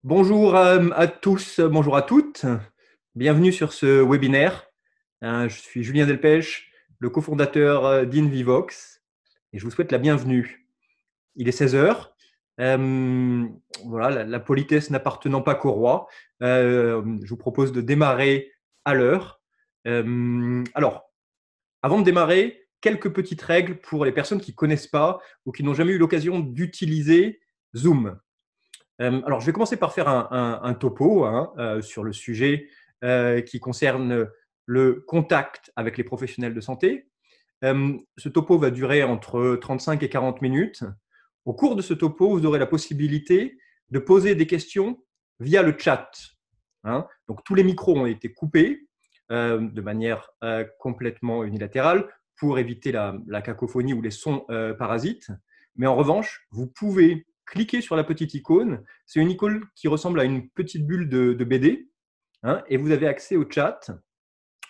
Bonjour à tous, bonjour à toutes. Bienvenue sur ce webinaire. Je suis Julien Delpech, le cofondateur d'InVivox et je vous souhaite la bienvenue. Il est 16 heures. Voilà, la politesse n'appartenant pas qu'au roi, je vous propose de démarrer à l'heure. Alors, avant de démarrer, quelques petites règles pour les personnes qui ne connaissent pas ou qui n'ont jamais eu l'occasion d'utiliser Zoom. Alors, je vais commencer par faire un topo sur le sujet qui concerne le contact avec les professionnels de santé. Ce topo va durer entre 35 et 40 minutes. Au cours de ce topo, vous aurez la possibilité de poser des questions via le chat. Donc, tous les micros ont été coupés de manière complètement unilatérale pour éviter la cacophonie ou les sons parasites. Mais en revanche, vous pouvez cliquer sur la petite icône. C'est une icône qui ressemble à une petite bulle de BD. Et vous avez accès au chat.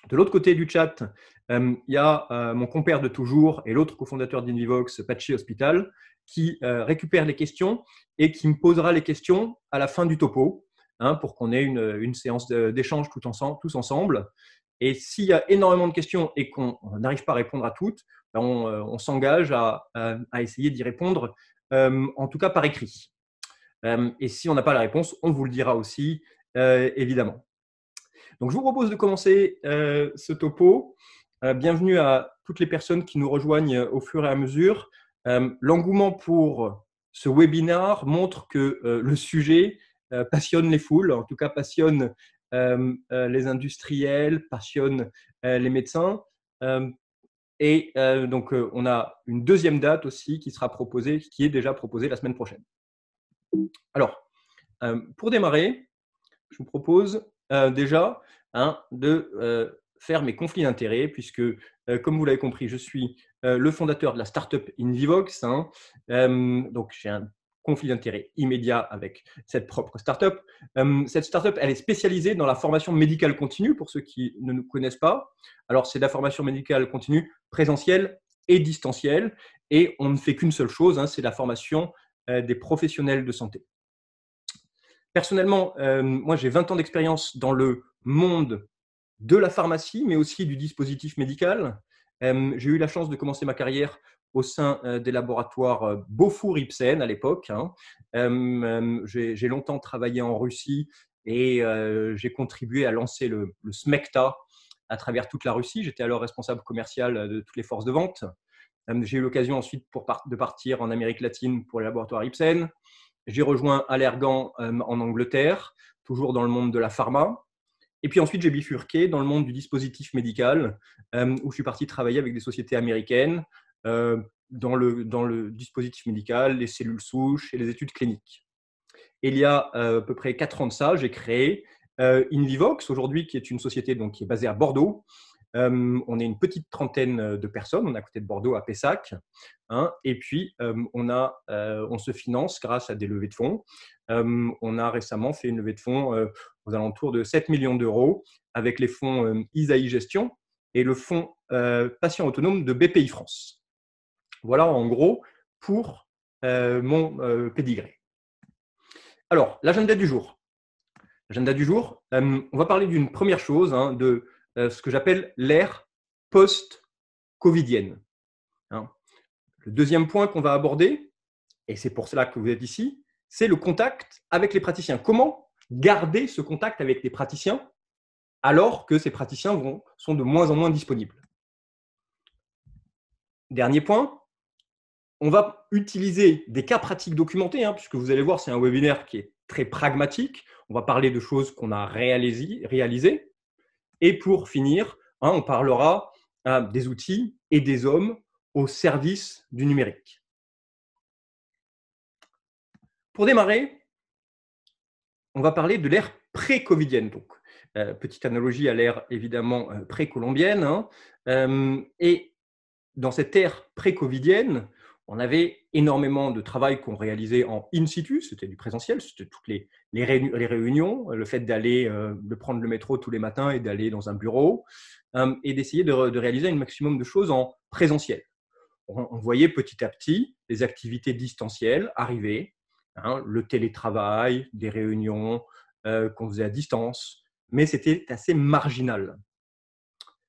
De l'autre côté du chat, il y a mon compère de toujours et l'autre cofondateur d'InVivox, Patchy Hospital, qui récupère les questions et qui me posera les questions à la fin du topo, pour qu'on ait une séance d'échange tous ensemble. Et s'il y a énormément de questions et qu'on n'arrive pas à répondre à toutes, on s'engage à essayer d'y répondre, en tout cas par écrit. Et si on n'a pas la réponse, on vous le dira aussi, évidemment. Donc, je vous propose de commencer ce topo. Bienvenue à toutes les personnes qui nous rejoignent au fur et à mesure. L'engouement pour ce webinaire montre que le sujet passionne les foules, en tout cas passionne les industriels, passionne les médecins. Donc, on a une deuxième date aussi qui sera proposée, qui est déjà proposée la semaine prochaine. Alors, pour démarrer, je vous propose déjà de faire mes conflits d'intérêts, puisque, comme vous l'avez compris, je suis le fondateur de la startup InVivox. Donc, j'ai un conflit d'intérêts immédiat avec cette propre startup. Cette startup, elle est spécialisée dans la formation médicale continue, pour ceux qui ne nous connaissent pas. Alors, c'est de la formation médicale continue présentielle et distancielle, et on ne fait qu'une seule chose, c'est la formation des professionnels de santé. Personnellement, moi, j'ai 20 ans d'expérience dans le monde de la pharmacie, mais aussi du dispositif médical. J'ai eu la chance de commencer ma carrière au sein des laboratoires Beaufour-Ipsen à l'époque. J'ai longtemps travaillé en Russie et j'ai contribué à lancer le SMECTA à travers toute la Russie. J'étais alors responsable commercial de toutes les forces de vente. J'ai eu l'occasion ensuite de partir en Amérique latine pour les laboratoires Ipsen. J'ai rejoint Allergan en Angleterre, toujours dans le monde de la pharma. Et puis ensuite, j'ai bifurqué dans le monde du dispositif médical, où je suis parti travailler avec des sociétés américaines dans le dispositif médical, les cellules souches et les études cliniques. Et il y a à peu près 4 ans de ça, j'ai créé InVivox, aujourd'hui, qui est une société donc, qui est basée à Bordeaux. On est une petite trentaine de personnes, on est à côté de Bordeaux, à Pessac. Et puis, on se finance grâce à des levées de fonds. On a récemment fait une levée de fonds aux alentours de 7 millions d'euros avec les fonds Isaïe Gestion et le fonds Patient Autonome de BPI France. Voilà en gros pour mon pédigré. Alors, l'agenda du jour. L'agenda du jour, on va parler d'une première chose, de ce que j'appelle l'ère post-covidienne. Le deuxième point qu'on va aborder, et c'est pour cela que vous êtes ici, c'est le contact avec les praticiens. Comment garder ce contact avec les praticiens alors que ces praticiens sont de moins en moins disponibles? Dernier point, on va utiliser des cas pratiques documentés, puisque vous allez voir, c'est un webinaire qui est très pragmatique. On va parler de choses qu'on a réalisées. Et pour finir, on parlera des outils et des hommes au service du numérique. Pour démarrer, on va parler de l'ère pré-covidienne. Donc, petite analogie à l'ère évidemment pré-colombienne. Et dans cette ère pré-covidienne, on avait énormément de travail qu'on réalisait en in situ, c'était du présentiel, c'était toutes les réunions, le fait de prendre le métro tous les matins et d'aller dans un bureau, et d'essayer de réaliser un maximum de choses en présentiel. On voyait petit à petit les activités distancielles arriver, le télétravail, des réunions qu'on faisait à distance, mais c'était assez marginal.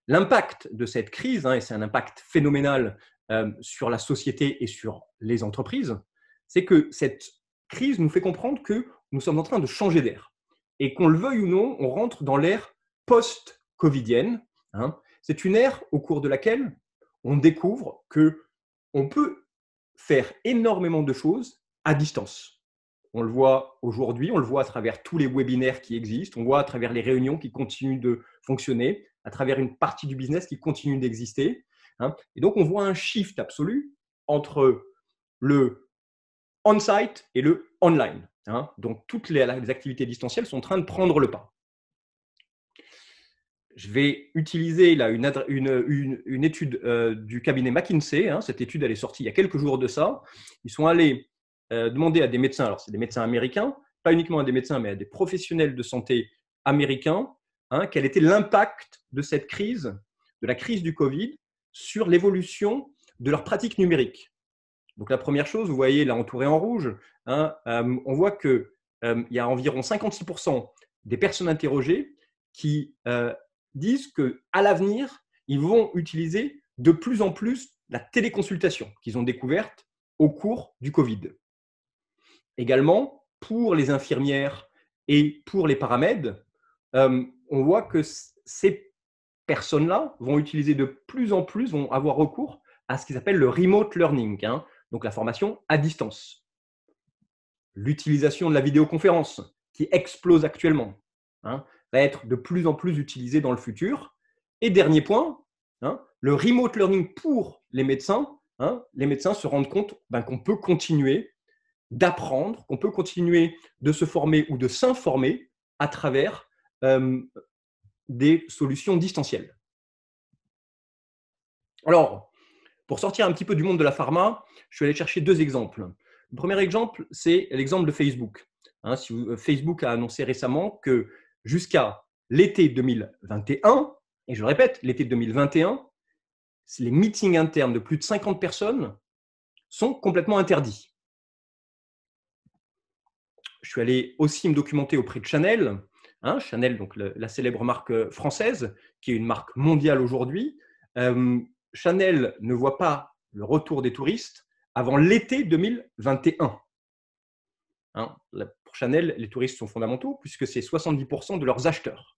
L'impact de cette crise, et c'est un impact phénoménal sur la société et sur les entreprises, c'est que cette crise nous fait comprendre que nous sommes en train de changer d'air. Et qu'on le veuille ou non, on rentre dans l'ère post-covidienne. C'est une ère au cours de laquelle on découvre qu'on peut faire énormément de choses à distance. On le voit aujourd'hui, on le voit à travers tous les webinaires qui existent, on voit à travers les réunions qui continuent de fonctionner, à travers une partie du business qui continue d'exister. Et donc, on voit un shift absolu entre le on-site et le online. Donc, toutes les activités distancielles sont en train de prendre le pas. Je vais utiliser là une étude du cabinet McKinsey. Cette étude, elle est sortie il y a quelques jours de ça. Ils sont allés demander à des médecins, alors c'est des médecins américains, pas uniquement à des médecins, mais à des professionnels de santé américains, quel était l'impact de cette crise, de la crise du Covid, sur l'évolution de leurs pratiques numériques. Donc la première chose, vous voyez là entouré en rouge, on voit qu'il y a environ 56% des personnes interrogées qui disent qu'à l'avenir, ils vont utiliser de plus en plus la téléconsultation qu'ils ont découverte au cours du Covid. Également, pour les infirmières et pour les paramèdes, on voit que ces personnes-là vont utiliser de plus en plus, vont avoir recours à ce qu'ils appellent le remote learning, donc la formation à distance. L'utilisation de la vidéoconférence, qui explose actuellement, va être de plus en plus utilisée dans le futur. Et dernier point, le remote learning pour les médecins. Les médecins se rendent compte qu'on peut continuer d'apprendre, qu'on peut continuer de se former ou de s'informer à travers des solutions distancielles. Alors, pour sortir un petit peu du monde de la pharma, je suis allé chercher deux exemples. Le premier exemple, c'est l'exemple de Facebook. Facebook a annoncé récemment que jusqu'à l'été 2021, et je le répète, l'été 2021, les meetings internes de plus de 50 personnes sont complètement interdits. Je suis allé aussi me documenter auprès de Chanel. Chanel, donc la célèbre marque française, qui est une marque mondiale aujourd'hui. Chanel ne voit pas le retour des touristes avant l'été 2021. Pour Chanel, les touristes sont fondamentaux puisque c'est 70% de leurs acheteurs.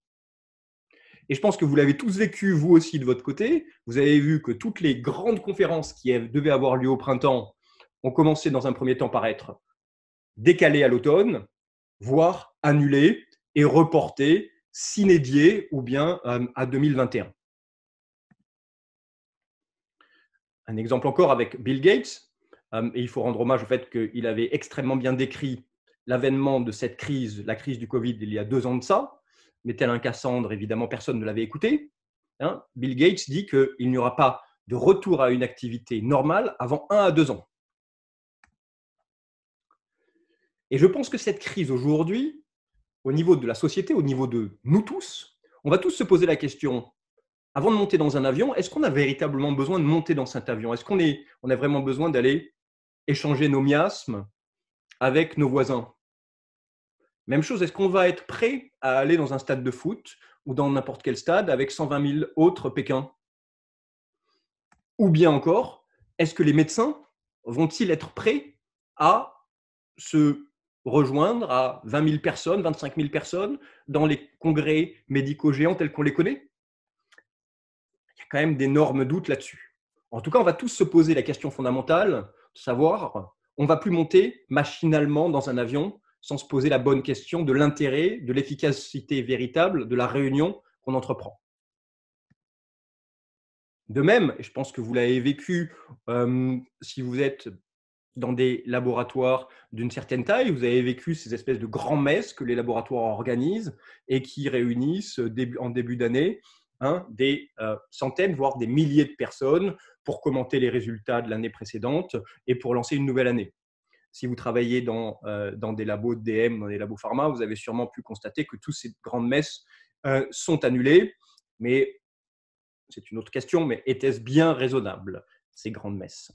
Et je pense que vous l'avez tous vécu, vous aussi, de votre côté. Vous avez vu que toutes les grandes conférences qui devaient avoir lieu au printemps ont commencé dans un premier temps par être décalées à l'automne, voire annulées et reportées, s'inédiées ou bien à 2021. Un exemple encore avec Bill Gates, et il faut rendre hommage au fait qu'il avait extrêmement bien décrit l'avènement de cette crise, la crise du Covid, il y a 2 ans de ça, mais tel un Cassandre, évidemment, personne ne l'avait écouté. Bill Gates dit qu'il n'y aura pas de retour à une activité normale avant 1 à 2 ans. Et je pense que cette crise aujourd'hui, au niveau de la société, au niveau de nous tous, on va tous se poser la question, avant de monter dans un avion, est-ce qu'on a véritablement besoin de monter dans cet avion? Est-ce qu'on a vraiment besoin d'aller échanger nos miasmes avec nos voisins? Même chose, est-ce qu'on va être prêt à aller dans un stade de foot ou dans n'importe quel stade avec 120 000 autres Pékins? Ou bien encore, est-ce que les médecins vont-ils être prêts à se rejoindre à 20 000 personnes, 25 000 personnes dans les congrès médicaux géants tels qu'on les connaît? Il y a quand même d'énormes doutes là-dessus. En tout cas, on va tous se poser la question fondamentale, de savoir, on ne va plus monter machinalement dans un avion sans se poser la bonne question de l'intérêt, de l'efficacité véritable de la réunion qu'on entreprend. De même, et je pense que vous l'avez vécu, si vous êtes dans des laboratoires d'une certaine taille, vous avez vécu ces espèces de grands messes que les laboratoires organisent et qui réunissent en début d'année des centaines, voire des milliers de personnes pour commenter les résultats de l'année précédente et pour lancer une nouvelle année. Si vous travaillez dans des labos de DM, dans des labos pharma, vous avez sûrement pu constater que toutes ces grandes messes sont annulées, mais c'est une autre question, mais était-ce bien raisonnable, ces grandes messes?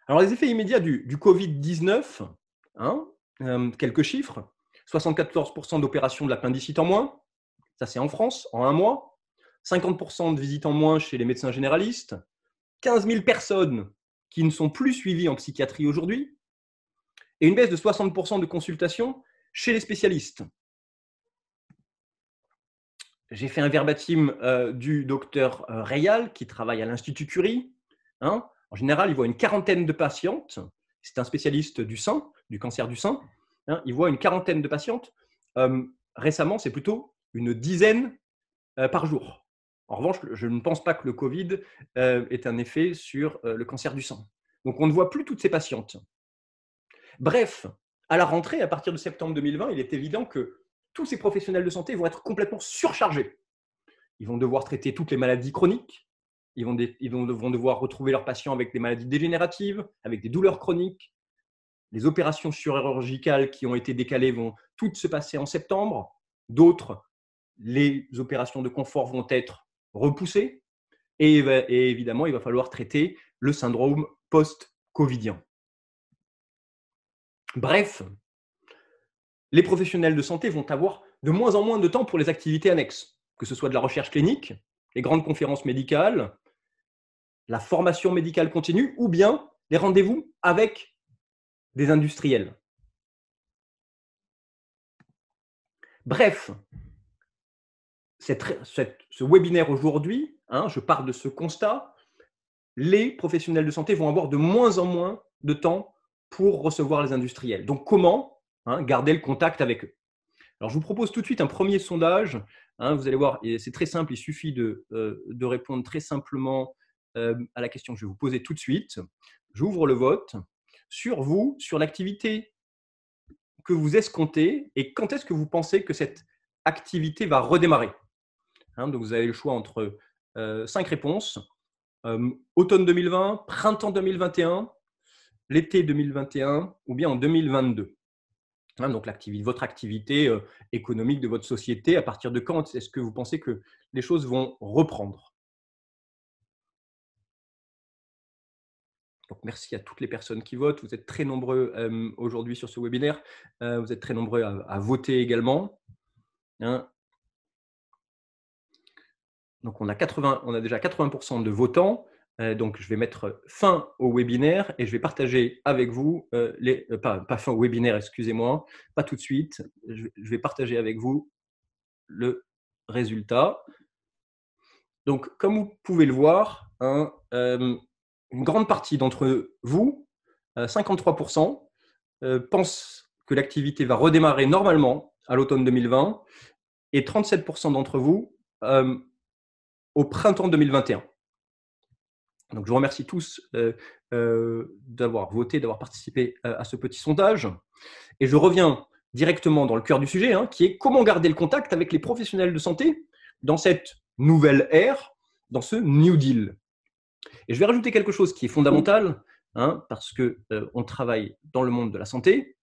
Alors, les effets immédiats du Covid-19, hein, quelques chiffres. 74% d'opérations de l'appendicite en moins, ça c'est en France, en un mois. 50% de visites en moins chez les médecins généralistes. 15 000 personnes qui ne sont plus suivies en psychiatrie aujourd'hui. Et une baisse de 60% de consultations chez les spécialistes. J'ai fait un verbatim du docteur Rayal, qui travaille à l'Institut Curie. Hein. En général, il voit une quarantaine de patientes. C'est un spécialiste du sein, du cancer du sein. Hein. Il voit une quarantaine de patientes. Récemment, c'est plutôt une dizaine par jour. En revanche, je ne pense pas que le Covid ait un effet sur le cancer du sein. Donc, on ne voit plus toutes ces patientes. Bref, à la rentrée, à partir de septembre 2020, il est évident que tous ces professionnels de santé vont être complètement surchargés. Ils vont devoir traiter toutes les maladies chroniques. Ils vont devoir retrouver leurs patients avec des maladies dégénératives, avec des douleurs chroniques. Les opérations chirurgicales qui ont été décalées vont toutes se passer en septembre. D'autres, les opérations de confort vont être repoussées. Et évidemment, il va falloir traiter le syndrome post-covidien. Bref, les professionnels de santé vont avoir de moins en moins de temps pour les activités annexes, que ce soit de la recherche clinique, les grandes conférences médicales, la formation médicale continue ou bien les rendez-vous avec des industriels. Bref, ce webinaire aujourd'hui, je pars de ce constat, les professionnels de santé vont avoir de moins en moins de temps pour recevoir les industriels. Donc, comment garder le contact avec eux? Alors, je vous propose tout de suite un premier sondage. Vous allez voir, c'est très simple, il suffit de répondre très simplement à la question que je vais vous poser tout de suite. J'ouvre le vote sur vous, sur l'activité que vous escomptez et quand est-ce que vous pensez que cette activité va redémarrer. Donc, vous avez le choix entre 5 réponses. Automne 2020, printemps 2021, l'été 2021 ou bien en 2022. Donc, votre activité économique de votre société, à partir de quand est-ce que vous pensez que les choses vont reprendre? Donc, merci à toutes les personnes qui votent. Vous êtes très nombreux aujourd'hui sur ce webinaire. Vous êtes très nombreux à voter également. Donc, on a déjà 80% de votants. Donc, je vais mettre fin au webinaire et je vais partager avec vous, pas fin au webinaire, excusez-moi, pas tout de suite. Je vais partager avec vous le résultat. Donc, comme vous pouvez le voir, une grande partie d'entre vous, 53%, pensent que l'activité va redémarrer normalement à l'automne 2020 et 37% d'entre vous au printemps 2021. Donc, je vous remercie tous d'avoir voté, d'avoir participé à ce petit sondage. Et je reviens directement dans le cœur du sujet, qui est comment garder le contact avec les professionnels de santé dans cette nouvelle ère, dans ce New Deal. Et je vais rajouter quelque chose qui est fondamental, parce qu'on travaille dans le monde de la santé.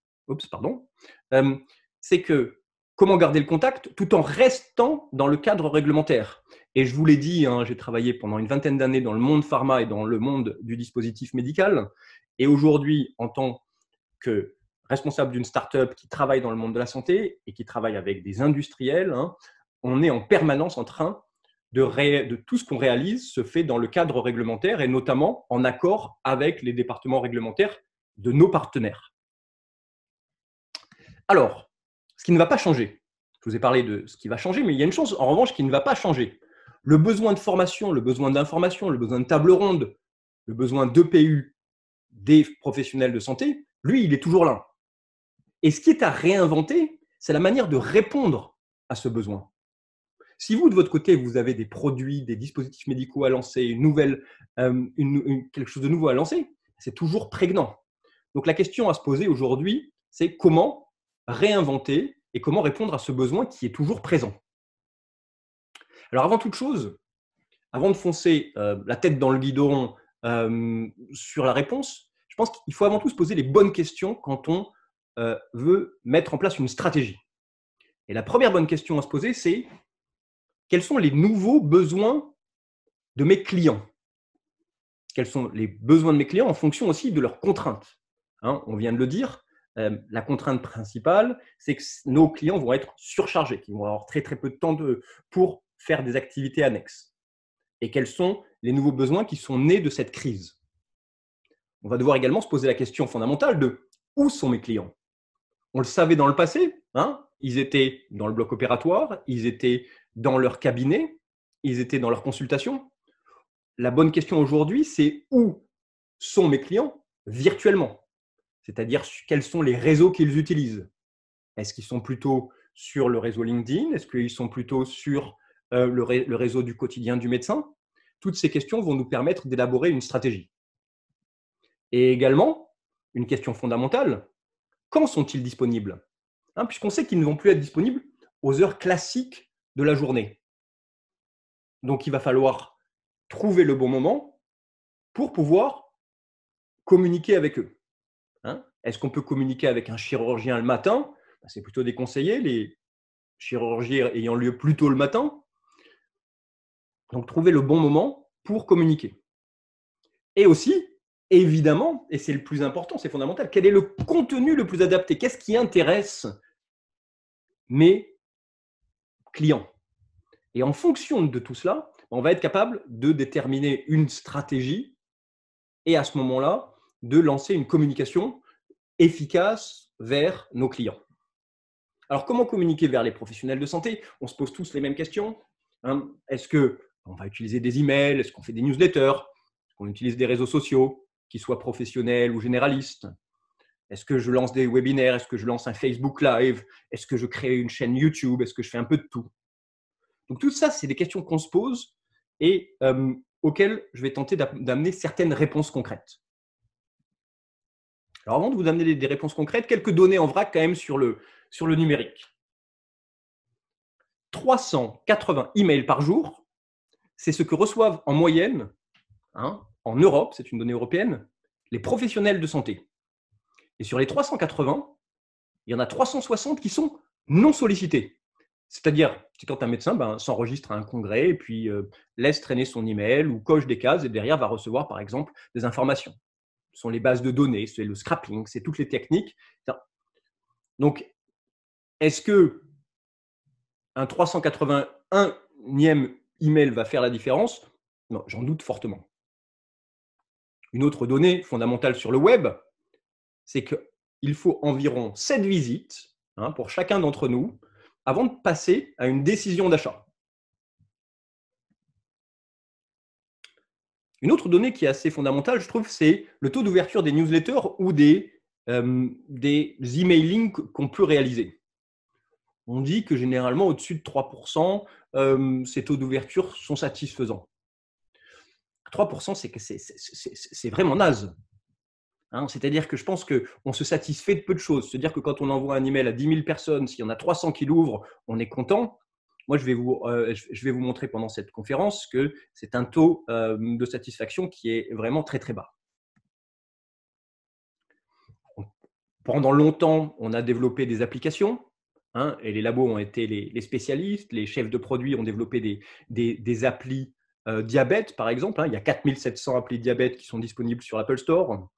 C'est que comment garder le contact tout en restant dans le cadre réglementaire. Et je vous l'ai dit, j'ai travaillé pendant une vingtaine d'années dans le monde pharma et dans le monde du dispositif médical. Et aujourd'hui, en tant que responsable d'une start-up qui travaille dans le monde de la santé et qui travaille avec des industriels, on est en permanence en train de tout ce qu'on réalise se fait dans le cadre réglementaire et notamment en accord avec les départements réglementaires de nos partenaires. Alors, ce qui ne va pas changer, je vous ai parlé de ce qui va changer, mais il y a une chose en revanche qui ne va pas changer. Le besoin de formation, le besoin d'information, le besoin de table ronde, le besoin d'EPU des professionnels de santé, lui, il est toujours là. Et ce qui est à réinventer, c'est la manière de répondre à ce besoin. Si vous, de votre côté, vous avez des produits, des dispositifs médicaux à lancer, quelque chose de nouveau à lancer, c'est toujours prégnant. Donc, la question à se poser aujourd'hui, c'est comment réinventer et comment répondre à ce besoin qui est toujours présent. Alors, avant toute chose, avant de foncer la tête dans le guidon sur la réponse, je pense qu'il faut avant tout se poser les bonnes questions quand on veut mettre en place une stratégie. Et la première bonne question à se poser, c'est quels sont les nouveaux besoins de mes clients? quels sont les besoins de mes clients en fonction aussi de leurs contraintes. Hein, on vient de le dire, la contrainte principale, c'est que nos clients vont être surchargés, qu'ils vont avoir très très peu de temps pour faire des activités annexes. Et quels sont les nouveaux besoins qui sont nés de cette crise? On va devoir également se poser la question fondamentale de où sont mes clients? On le savait dans le passé, hein, ils étaient dans le bloc opératoire, ils étaient dans leur cabinet, ils étaient dans leur consultation. La bonne question aujourd'hui, c'est où sont mes clients virtuellement? C'est-à-dire quels sont les réseaux qu'ils utilisent? Est-ce qu'ils sont plutôt sur le réseau LinkedIn? Est-ce qu'ils sont plutôt sur le réseau du quotidien du médecin? Toutes ces questions vont nous permettre d'élaborer une stratégie. Et également, une question fondamentale, quand sont-ils disponibles? Hein, puisqu'on sait qu'ils ne vont plus être disponibles aux heures classiques de la journée. Donc, il va falloir trouver le bon moment pour pouvoir communiquer avec eux. Hein, est-ce qu'on peut communiquer avec un chirurgien le matin? C'est plutôt déconseillé, les chirurgies ayant lieu plus tôt le matin. Donc, trouver le bon moment pour communiquer. Et aussi, évidemment, et c'est le plus important, c'est fondamental, quel est le contenu le plus adapté? Qu'est-ce qui intéresse mes clients? Et en fonction de tout cela, on va être capable de déterminer une stratégie et à ce moment-là, de lancer une communication efficace vers nos clients. Alors, comment communiquer vers les professionnels de santé? On se pose tous les mêmes questions. Hein. Est-ce qu'on va utiliser des emails? Est-ce qu'on fait des newsletters? Est-ce qu'on utilise des réseaux sociaux, qu'ils soient professionnels ou généralistes? Est-ce que je lance des webinaires? Est-ce que je lance un Facebook Live? Est-ce que je crée une chaîne YouTube? Est-ce que je fais un peu de tout? Donc, tout ça, c'est des questions qu'on se pose et auxquelles je vais tenter d'amener certaines réponses concrètes. Alors, avant de vous amener des réponses concrètes, quelques données en vrac quand même sur le numérique. 380 emails par jour, c'est ce que reçoivent en moyenne, hein, en Europe, c'est une donnée européenne, les professionnels de santé. Et sur les 380, il y en a 360 qui sont non sollicités. C'est-à-dire, c'est quand un médecin s'enregistre à un congrès et puis laisse traîner son email ou coche des cases et derrière va recevoir par exemple des informations. Ce sont les bases de données, c'est le scrapping, c'est toutes les techniques. Donc, est-ce que un 381e email va faire la différence? Non, j'en doute fortement. Une autre donnée fondamentale sur le web, c'est qu'il faut environ 7 visites pour chacun d'entre nous avant de passer à une décision d'achat. Une autre donnée qui est assez fondamentale, je trouve, c'est le taux d'ouverture des newsletters ou des emailing qu'on peut réaliser. On dit que généralement, au-dessus de 3%, ces taux d'ouverture sont satisfaisants. 3%, c'est vraiment naze. Hein, c'est-à-dire que je pense qu'on se satisfait de peu de choses. C'est-à-dire que quand on envoie un email à 10 000 personnes, s'il y en a 300 qui l'ouvrent, on est content. Moi, je vais vous montrer pendant cette conférence que c'est un taux de satisfaction qui est vraiment très, très bas. Pendant longtemps, on a développé des applications. Hein, et les labos ont été les spécialistes. Les chefs de produits ont développé des applis diabète, par exemple. Hein. Il y a 4700 applis diabète qui sont disponibles sur l'Apple Store.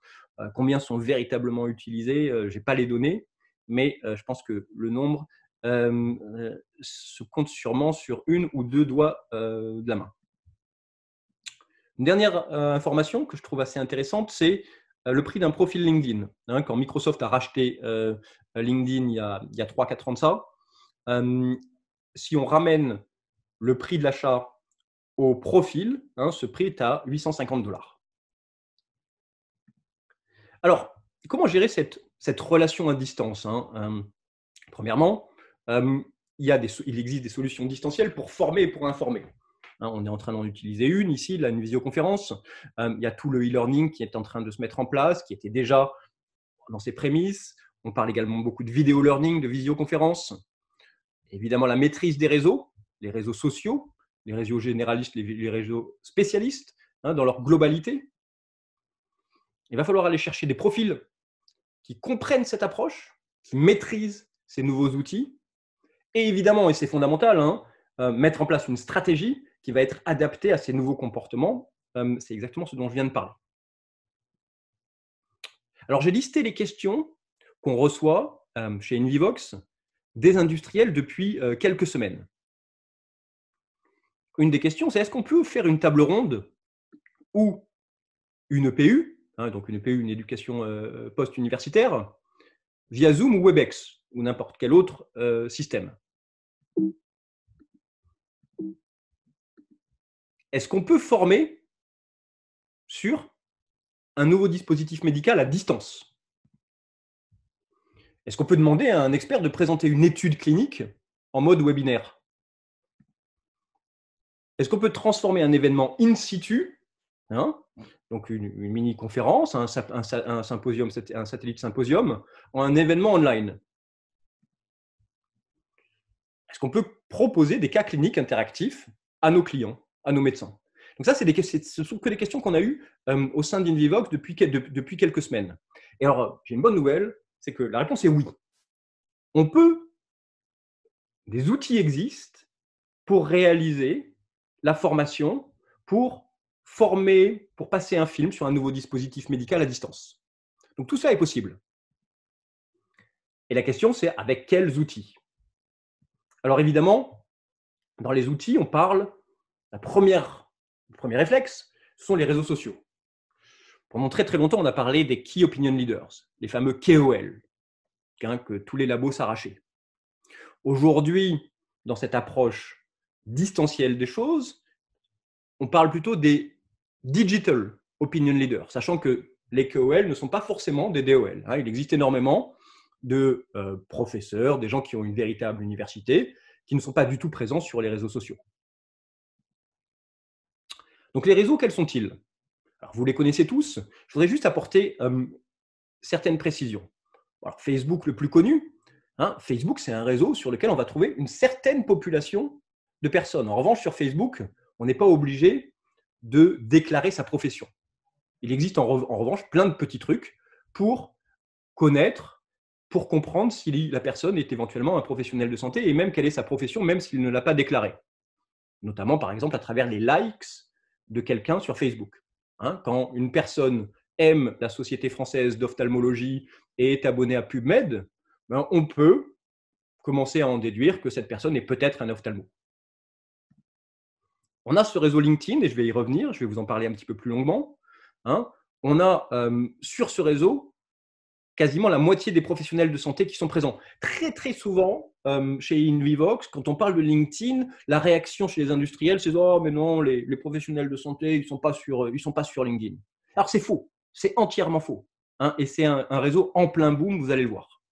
Combien sont véritablement utilisés? Je n'ai pas les données, mais je pense que le nombre se compte sûrement sur une ou deux doigts de la main. Une dernière information que je trouve assez intéressante, c'est le prix d'un profil LinkedIn. Hein, quand Microsoft a racheté LinkedIn il y a 3-4 ans de ça, si on ramène le prix de l'achat au profil, hein, ce prix est à 850 $. Alors, comment gérer cette relation à distance, hein? Premièrement, il existe des solutions distancielles pour former et pour informer. Hein, on est en train d'en utiliser une ici, là, une visioconférence. Il y a tout le e-learning qui est en train de se mettre en place, qui était déjà dans ses prémices. On parle également beaucoup de vidéo learning, de visioconférence. Évidemment, la maîtrise des réseaux, les réseaux sociaux, les réseaux généralistes, les réseaux spécialistes, hein, dans leur globalité. Il va falloir aller chercher des profils qui comprennent cette approche, qui maîtrisent ces nouveaux outils. Et évidemment, et c'est fondamental, hein, mettre en place une stratégie qui va être adaptée à ces nouveaux comportements c'est exactement ce dont je viens de parler. Alors, j'ai listé les questions qu'on reçoit chez Invivox des industriels depuis quelques semaines. Une des questions, c'est est-ce qu'on peut faire une table ronde ou une EPU, donc une EPU, une éducation post-universitaire, via Zoom ou Webex ou n'importe quel autre système. Est-ce qu'on peut former sur un nouveau dispositif médical à distance? Est-ce qu'on peut demander à un expert de présenter une étude clinique en mode webinaire? Est-ce qu'on peut transformer un événement in situ, donc une mini-conférence, un symposium, un satellite symposium, en un événement online? Est-ce qu'on peut proposer des cas cliniques interactifs à nos clients, à nos médecins? Donc ça, ce sont que des questions qu'on a eues au sein d'Invivox depuis quelques semaines. Et alors, j'ai une bonne nouvelle, c'est que la réponse est oui. Des outils existent pour réaliser la formation, pour former, pour passer un film sur un nouveau dispositif médical à distance. Donc tout ça est possible. Et la question, c'est avec quels outils? Alors évidemment, dans les outils, on parle, le premier réflexe, ce sont les réseaux sociaux. Pendant très très longtemps, on a parlé des Key Opinion Leaders, les fameux KOL, que tous les labos s'arrachaient. Aujourd'hui, dans cette approche distancielle des choses, on parle plutôt des Digital Opinion Leaders, sachant que les KOL ne sont pas forcément des DOL. Il existe énormément de professeurs, des gens qui ont une véritable université, qui ne sont pas du tout présents sur les réseaux sociaux. Donc les réseaux, quels sont-ils? Alors, vous les connaissez tous. Je voudrais juste apporter certaines précisions. Alors, Facebook, le plus connu, Facebook, c'est un réseau sur lequel on va trouver une certaine population de personnes. En revanche, sur Facebook, on n'est pas obligé de déclarer sa profession. Il existe en revanche plein de petits trucs pour connaître, pour comprendre si la personne est éventuellement un professionnel de santé et même quelle est sa profession, même s'il ne l'a pas déclarée. Notamment, par exemple, à travers les likes de quelqu'un sur Facebook. Quand une personne aime la Société française d'ophtalmologie et est abonnée à PubMed, on peut commencer à en déduire que cette personne est peut-être un ophtalmo. On a ce réseau LinkedIn, et je vais y revenir, je vais vous en parler un petit peu plus longuement. On a sur ce réseau quasiment la moitié des professionnels de santé qui sont présents. Très, très souvent, chez Invivox, quand on parle de LinkedIn, la réaction chez les industriels, c'est « Oh, mais non, les professionnels de santé, ils ne sont pas sur LinkedIn ». Alors, c'est faux. C'est entièrement faux. Et c'est un réseau en plein boom, vous allez le voir.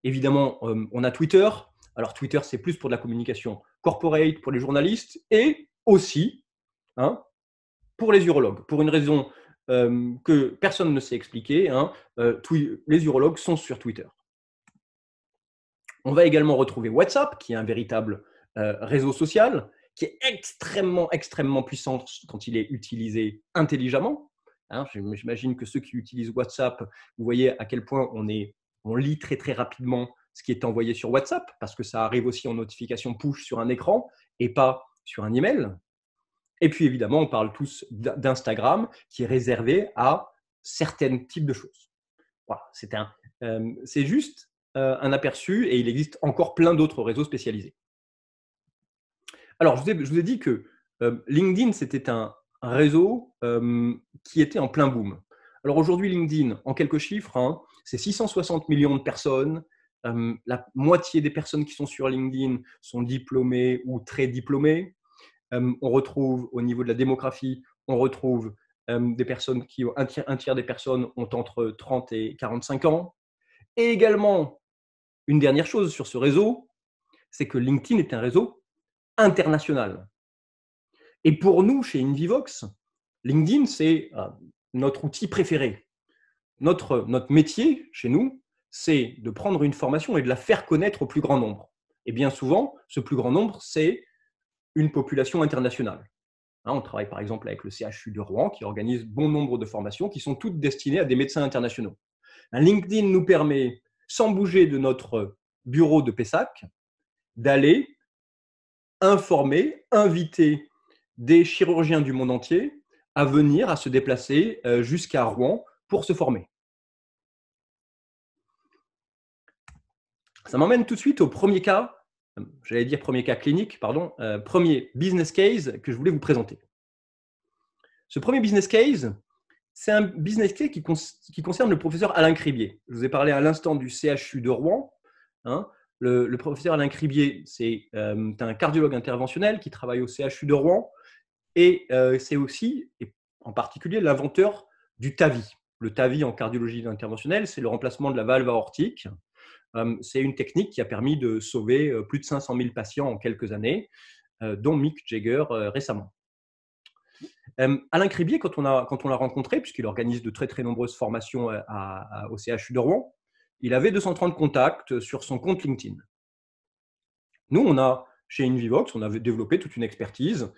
Évidemment, on a Twitter. Alors, Twitter, c'est plus pour de la communication corporate, pour les journalistes, et aussi pour les urologues, pour une raison que personne ne sait expliquer. Les urologues sont sur Twitter. On va également retrouver WhatsApp, qui est un véritable réseau social, qui est extrêmement, extrêmement puissant quand il est utilisé intelligemment. J'imagine que ceux qui utilisent WhatsApp, vous voyez à quel point on lit très, très rapidement ce qui est envoyé sur WhatsApp, parce que ça arrive aussi en notification push sur un écran et pas sur un email. Et puis évidemment, on parle tous d'Instagram, qui est réservé à certains types de choses. Voilà, c'est juste un aperçu, et il existe encore plein d'autres réseaux spécialisés. Alors, je vous ai dit que LinkedIn, c'était un réseau qui était en plein boom. Alors aujourd'hui, LinkedIn, en quelques chiffres, c'est 660 millions de personnes. La moitié des personnes qui sont sur LinkedIn sont diplômées ou très diplômées. On retrouve au niveau de la démographie, on retrouve des personnes qui ont un tiers des personnes ont entre 30 et 45 ans. Et également, une dernière chose sur ce réseau, c'est que LinkedIn est un réseau international. Et pour nous, chez Invivox, LinkedIn, c'est notre outil préféré. Notre métier, chez nous, c'est de prendre une formation et de la faire connaître au plus grand nombre. Et bien souvent, ce plus grand nombre, c'est une population internationale. On travaille par exemple avec le CHU de Rouen, qui organise bon nombre de formations qui sont toutes destinées à des médecins internationaux. LinkedIn nous permet, sans bouger de notre bureau de Pessac, d'aller informer, inviter des chirurgiens du monde entier à venir, à se déplacer jusqu'à Rouen pour se former. Ça m'emmène tout de suite au premier cas, j'allais dire premier cas clinique, pardon, premier business case que je voulais vous présenter. Ce premier business case, c'est un business case qui concerne le professeur Alain Cribier. Je vous ai parlé à l'instant du CHU de Rouen. Hein. Le professeur Alain Cribier, c'est un cardiologue interventionnel qui travaille au CHU de Rouen et c'est aussi, et en particulier, l'inventeur du TAVI. Le TAVI en cardiologie interventionnelle, c'est le remplacement de la valve aortique. C'est une technique qui a permis de sauver plus de 500 000 patients en quelques années, dont Mick Jagger récemment. Alain Cribier, quand on l'a rencontré, puisqu'il organise de très nombreuses formations au CHU de Rouen, il avait 230 contacts sur son compte LinkedIn. Nous, chez Invivox, on avait développé toute une expertise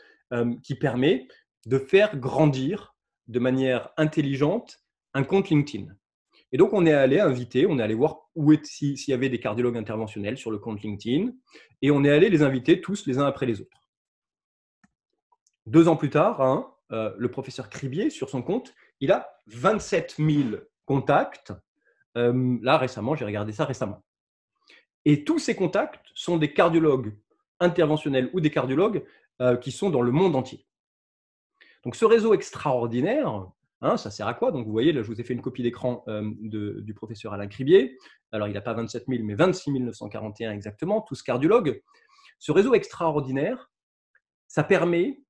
qui permet de faire grandir de manière intelligente un compte LinkedIn. Et donc, on est allé voir s'il y avait des cardiologues interventionnels sur le compte LinkedIn, et on est allé les inviter tous les uns après les autres. 2 ans plus tard, le professeur Cribier, sur son compte, il a 27 000 contacts. Là, récemment, j'ai regardé ça récemment. Et tous ces contacts sont des cardiologues interventionnels ou des cardiologues qui sont dans le monde entier. Donc, ce réseau extraordinaire, ça sert à quoi? Donc, vous voyez, là, je vous ai fait une copie d'écran du professeur Alain Cribier. Alors, il n'a pas 27 000, mais 26 941 exactement, tous cardiologues. Ce réseau extraordinaire, ça permet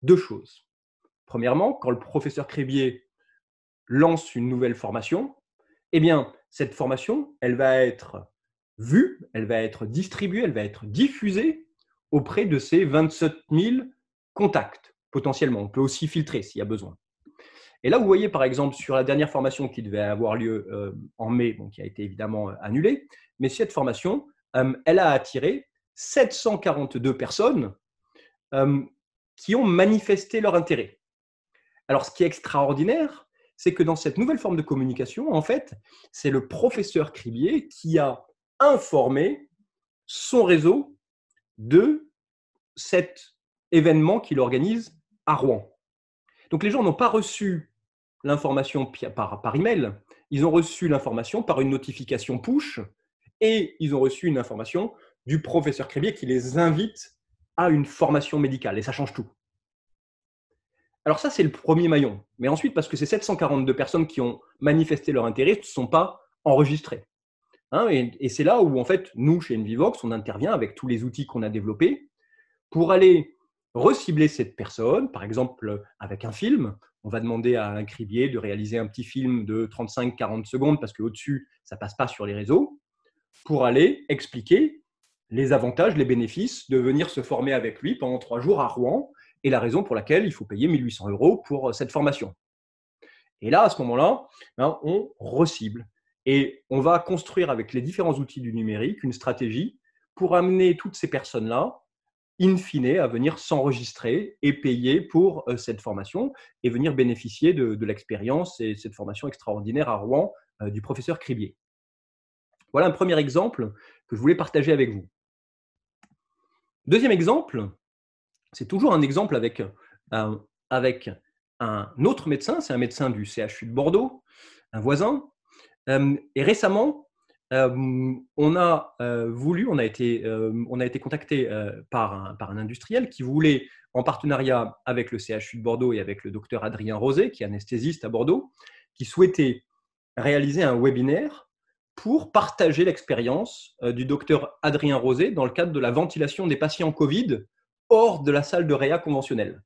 2 choses. Premièrement, quand le professeur Cribier lance une nouvelle formation, eh bien, cette formation, elle va être vue, elle va être distribuée, elle va être diffusée auprès de ces 27 000 contacts, potentiellement. On peut aussi filtrer s'il y a besoin. Et là, vous voyez, par exemple, sur la dernière formation qui devait avoir lieu en mai, donc qui a été évidemment annulée, mais cette formation, elle a attiré 742 personnes qui ont manifesté leur intérêt. Alors, ce qui est extraordinaire, c'est que dans cette nouvelle forme de communication, en fait, c'est le professeur Cribier qui a informé son réseau de cet événement qu'il organise à Rouen. Donc, les gens n'ont pas reçu l'information par email, ils ont reçu l'information par une notification push et ils ont reçu une information du professeur Cribier qui les invite à une formation médicale et ça change tout. Alors ça, c'est le premier maillon. Mais ensuite, parce que ces 742 personnes qui ont manifesté leur intérêt ne sont pas enregistrées. Et c'est là où, en fait, nous, chez Invivox, on intervient avec tous les outils qu'on a développés pour aller recibler cette personne, par exemple avec un film. On va demander à un Cribier de réaliser un petit film de 35-40 secondes parce qu'au-dessus, ça ne passe pas sur les réseaux, pour aller expliquer les avantages, les bénéfices de venir se former avec lui pendant 3 jours à Rouen et la raison pour laquelle il faut payer 1 800 € pour cette formation. Et là, à ce moment-là, on recible et on va construire avec les différents outils du numérique une stratégie pour amener toutes ces personnes-là, in fine, à venir s'enregistrer et payer pour cette formation et venir bénéficier de l'expérience et cette formation extraordinaire à Rouen du professeur Cribier. Voilà un premier exemple que je voulais partager avec vous. Deuxième exemple, c'est toujours un exemple avec un autre médecin, c'est un médecin du CHU de Bordeaux, un voisin. Et récemment, on a été contacté par un industriel qui voulait, en partenariat avec le CHU de Bordeaux et avec le docteur Adrien Rosé, qui est anesthésiste à Bordeaux, qui souhaitait réaliser un webinaire pour partager l'expérience du docteur Adrien Rosé dans le cadre de la ventilation des patients Covid hors de la salle de réa conventionnelle.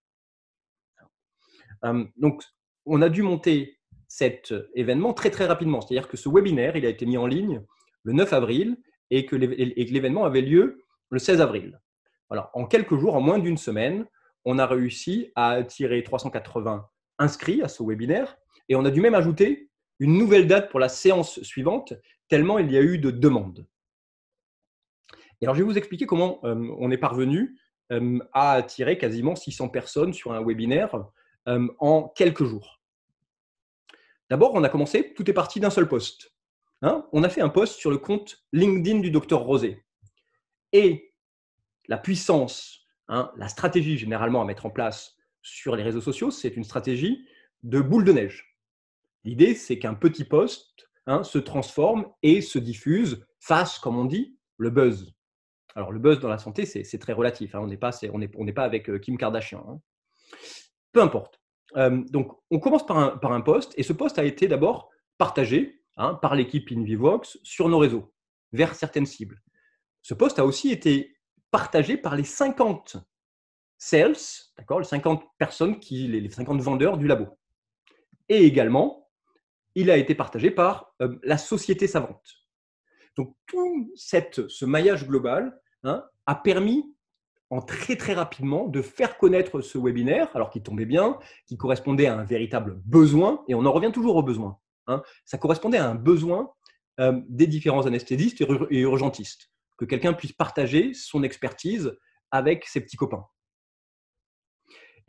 Donc, on a dû monter cet événement très rapidement. C'est-à-dire que ce webinaire, il a été mis en ligne le 9 avril et que l'événement avait lieu le 16 avril. Voilà. En quelques jours, en moins d'une semaine, on a réussi à attirer 380 inscrits à ce webinaire et on a dû même ajouter une nouvelle date pour la séance suivante, tellement il y a eu de demandes. Et alors, je vais vous expliquer comment on est parvenu à attirer quasiment 600 personnes sur un webinaire en quelques jours. D'abord, on a commencé, tout est parti d'un seul post. On a fait un post sur le compte LinkedIn du docteur Rosé. Et la puissance La stratégie généralement à mettre en place sur les réseaux sociaux, c'est une stratégie de boule de neige. L'idée, c'est qu'un petit post se transforme et se diffuse, fasse, comme on dit, le buzz. Alors, le buzz dans la santé, c'est très relatif. On n'est pas avec Kim Kardashian. Peu importe. Donc, on commence par un post, et ce post a été d'abord partagé par l'équipe InVivox sur nos réseaux, vers certaines cibles. Ce post a aussi été partagé par les 50 sales, les 50 personnes, les 50 vendeurs du labo. Et également, il a été partagé par la société savante. Donc, tout ce maillage global a permis en très très rapidement de faire connaître ce webinaire, alors qu'il tombait bien, qui correspondait à un véritable besoin, et on en revient toujours au besoin. Ça correspondait à un besoin des différents anesthésistes et urgentistes, que quelqu'un puisse partager son expertise avec ses petits copains.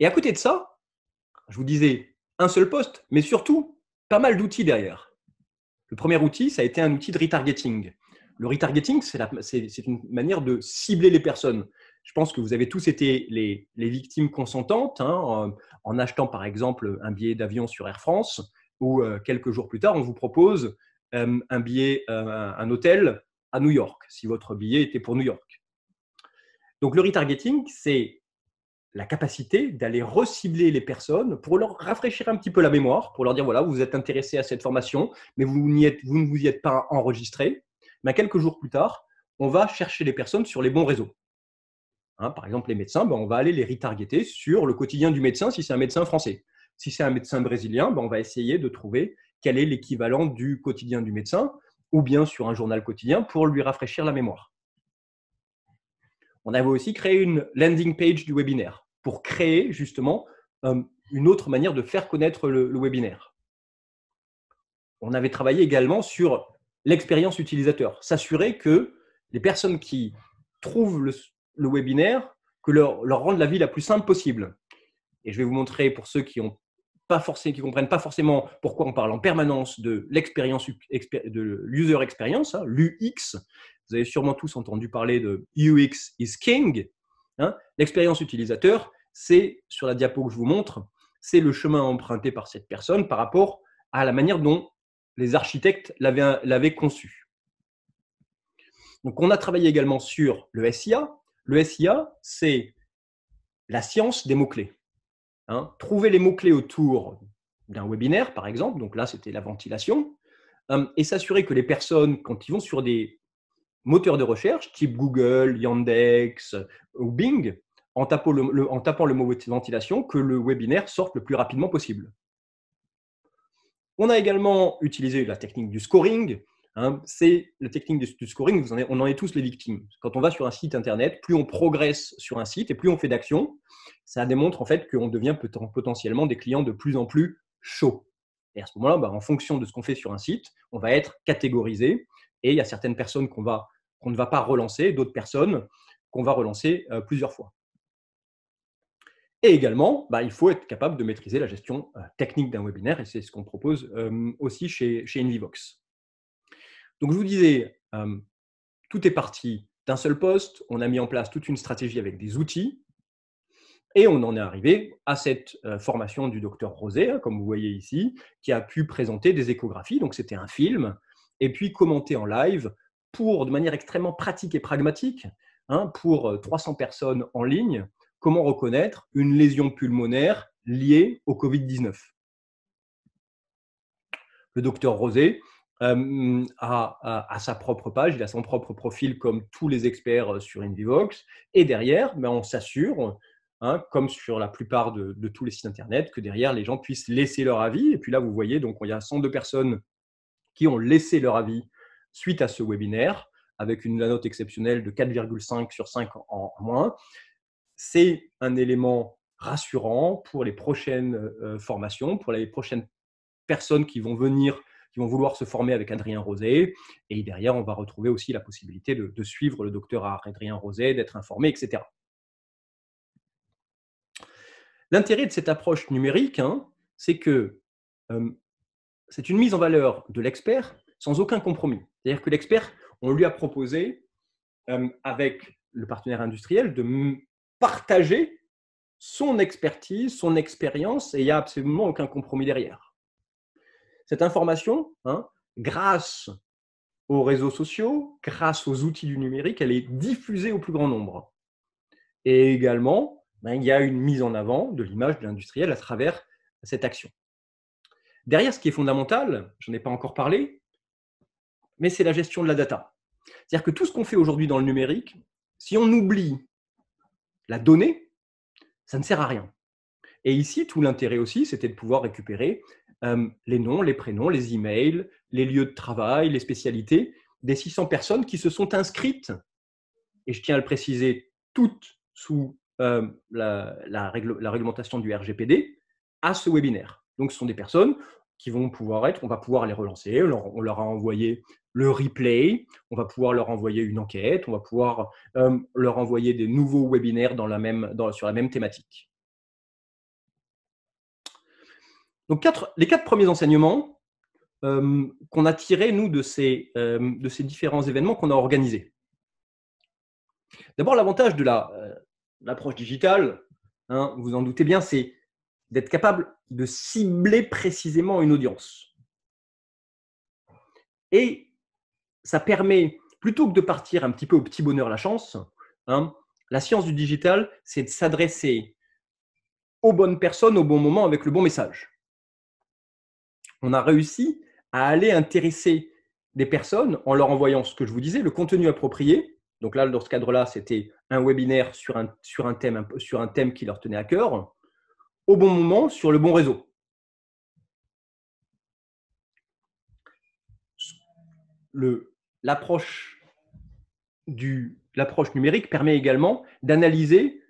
Et à côté de ça, je vous disais un seul poste, mais surtout pas mal d'outils derrière. Le premier outil, ça a été un outil de retargeting. Le retargeting, c'est une manière de cibler les personnes. Je pense que vous avez tous été les victimes consentantes en achetant par exemple un billet d'avion sur Air France, ou quelques jours plus tard, on vous propose un billet, un hôtel à New York, si votre billet était pour New York. Donc le retargeting, c'est la capacité d'aller recibler les personnes pour leur rafraîchir un petit peu la mémoire, pour leur dire, voilà, vous êtes intéressé à cette formation, mais vous ne vous y êtes pas enregistré. Mais quelques jours plus tard, on va chercher les personnes sur les bons réseaux. Par exemple, les médecins, on va aller les retargeter sur le quotidien du médecin si c'est un médecin français. Si c'est un médecin brésilien, on va essayer de trouver quel est l'équivalent du quotidien du médecin, ou bien sur un journal quotidien pour lui rafraîchir la mémoire. On avait aussi créé une landing page du webinaire pour créer justement une autre manière de faire connaître le webinaire. On avait travaillé également sur l'expérience utilisateur, s'assurer que les personnes qui trouvent le webinaire, que leur rendre la vie la plus simple possible. Et je vais vous montrer, pour ceux qui ne comprennent pas forcément pourquoi on parle en permanence de l'expérience, de l'user experience, l'UX. Vous avez sûrement tous entendu parler de UX is king. L'expérience utilisateur, c'est, sur la diapo que je vous montre, c'est le chemin emprunté par cette personne par rapport à la manière dont les architectes l'avaient conçu. Donc, on a travaillé également sur le SIA. Le SIA, c'est la science des mots-clés. Trouver les mots-clés autour d'un webinaire, par exemple, donc là, c'était la ventilation, et s'assurer que les personnes, quand ils vont sur des moteurs de recherche, type Google, Yandex ou Bing, en tapant le mot ventilation, que le webinaire sorte le plus rapidement possible. On a également utilisé la technique du scoring. C'est la technique du scoring, on en est tous les victimes. Quand on va sur un site internet, plus on progresse sur un site et plus on fait d'actions, ça démontre en fait qu'on devient potentiellement des clients de plus en plus chauds. Et à ce moment-là, en fonction de ce qu'on fait sur un site, on va être catégorisé, et il y a certaines personnes qu'on ne va pas relancer, d'autres personnes qu'on va relancer plusieurs fois. Et également, il faut être capable de maîtriser la gestion technique d'un webinaire, et c'est ce qu'on propose aussi chez InVivox. Donc, je vous disais, tout est parti d'un seul poste. On a mis en place toute une stratégie avec des outils, et on en est arrivé à cette formation du docteur Rosé, comme vous voyez ici, qui a pu présenter des échographies. Donc, c'était un film, et puis commenter en live de manière extrêmement pratique et pragmatique, pour 300 personnes en ligne, comment reconnaître une lésion pulmonaire liée au Covid-19. Le docteur Rosé a sa propre page, il a son propre profil comme tous les experts sur InVivox. Et derrière, on s'assure, comme sur la plupart de tous les sites internet, que derrière, les gens puissent laisser leur avis. Et puis là, vous voyez, donc, il y a 102 personnes qui ont laissé leur avis suite à ce webinaire, avec une note exceptionnelle de 4,5 sur 5 en moins. C'est un élément rassurant pour les prochaines formations, pour les prochaines personnes qui vont vouloir se former avec Adrien Rosé. Et derrière, on va retrouver aussi la possibilité de suivre le docteur Adrien Rosé, d'être informé, etc. L'intérêt de cette approche numérique, c'est que c'est une mise en valeur de l'expert sans aucun compromis. C'est-à-dire que l'expert, on lui a proposé, avec le partenaire industriel, partager son expertise, son expérience, et il n'y a absolument aucun compromis derrière. Cette information, grâce aux réseaux sociaux, grâce aux outils du numérique, elle est diffusée au plus grand nombre. Et également, il y a une mise en avant de l'image de l'industriel à travers cette action. Derrière, ce qui est fondamental, je n'en ai pas encore parlé, mais c'est la gestion de la data. C'est-à-dire que tout ce qu'on fait aujourd'hui dans le numérique, si on oublie la donnée, ça ne sert à rien. Et ici, tout l'intérêt aussi, c'était de pouvoir récupérer les noms, les prénoms, les emails, les lieux de travail, les spécialités des 600 personnes qui se sont inscrites, et je tiens à le préciser, toutes sous la réglementation du RGPD, à ce webinaire. Donc, ce sont des personnes qui vont pouvoir être, on va pouvoir les relancer, on leur a envoyé le replay, on va pouvoir leur envoyer une enquête, on va pouvoir leur envoyer des nouveaux webinaires sur la même thématique. Donc, les 4 premiers enseignements qu'on a tirés, nous, de ces différents événements qu'on a organisés. D'abord, l'avantage de l'approche digitale, vous en doutez bien, c'est d'être capable de cibler précisément une audience. Et ça permet, plutôt que de partir un petit peu au petit bonheur la chance, la science du digital, c'est de s'adresser aux bonnes personnes au bon moment avec le bon message. On a réussi à aller intéresser des personnes en leur envoyant ce que je vous disais, le contenu approprié. Donc là, dans ce cadre-là, c'était un webinaire sur un thème qui leur tenait à cœur, au bon moment, sur le bon réseau. L'approche numérique permet également d'analyser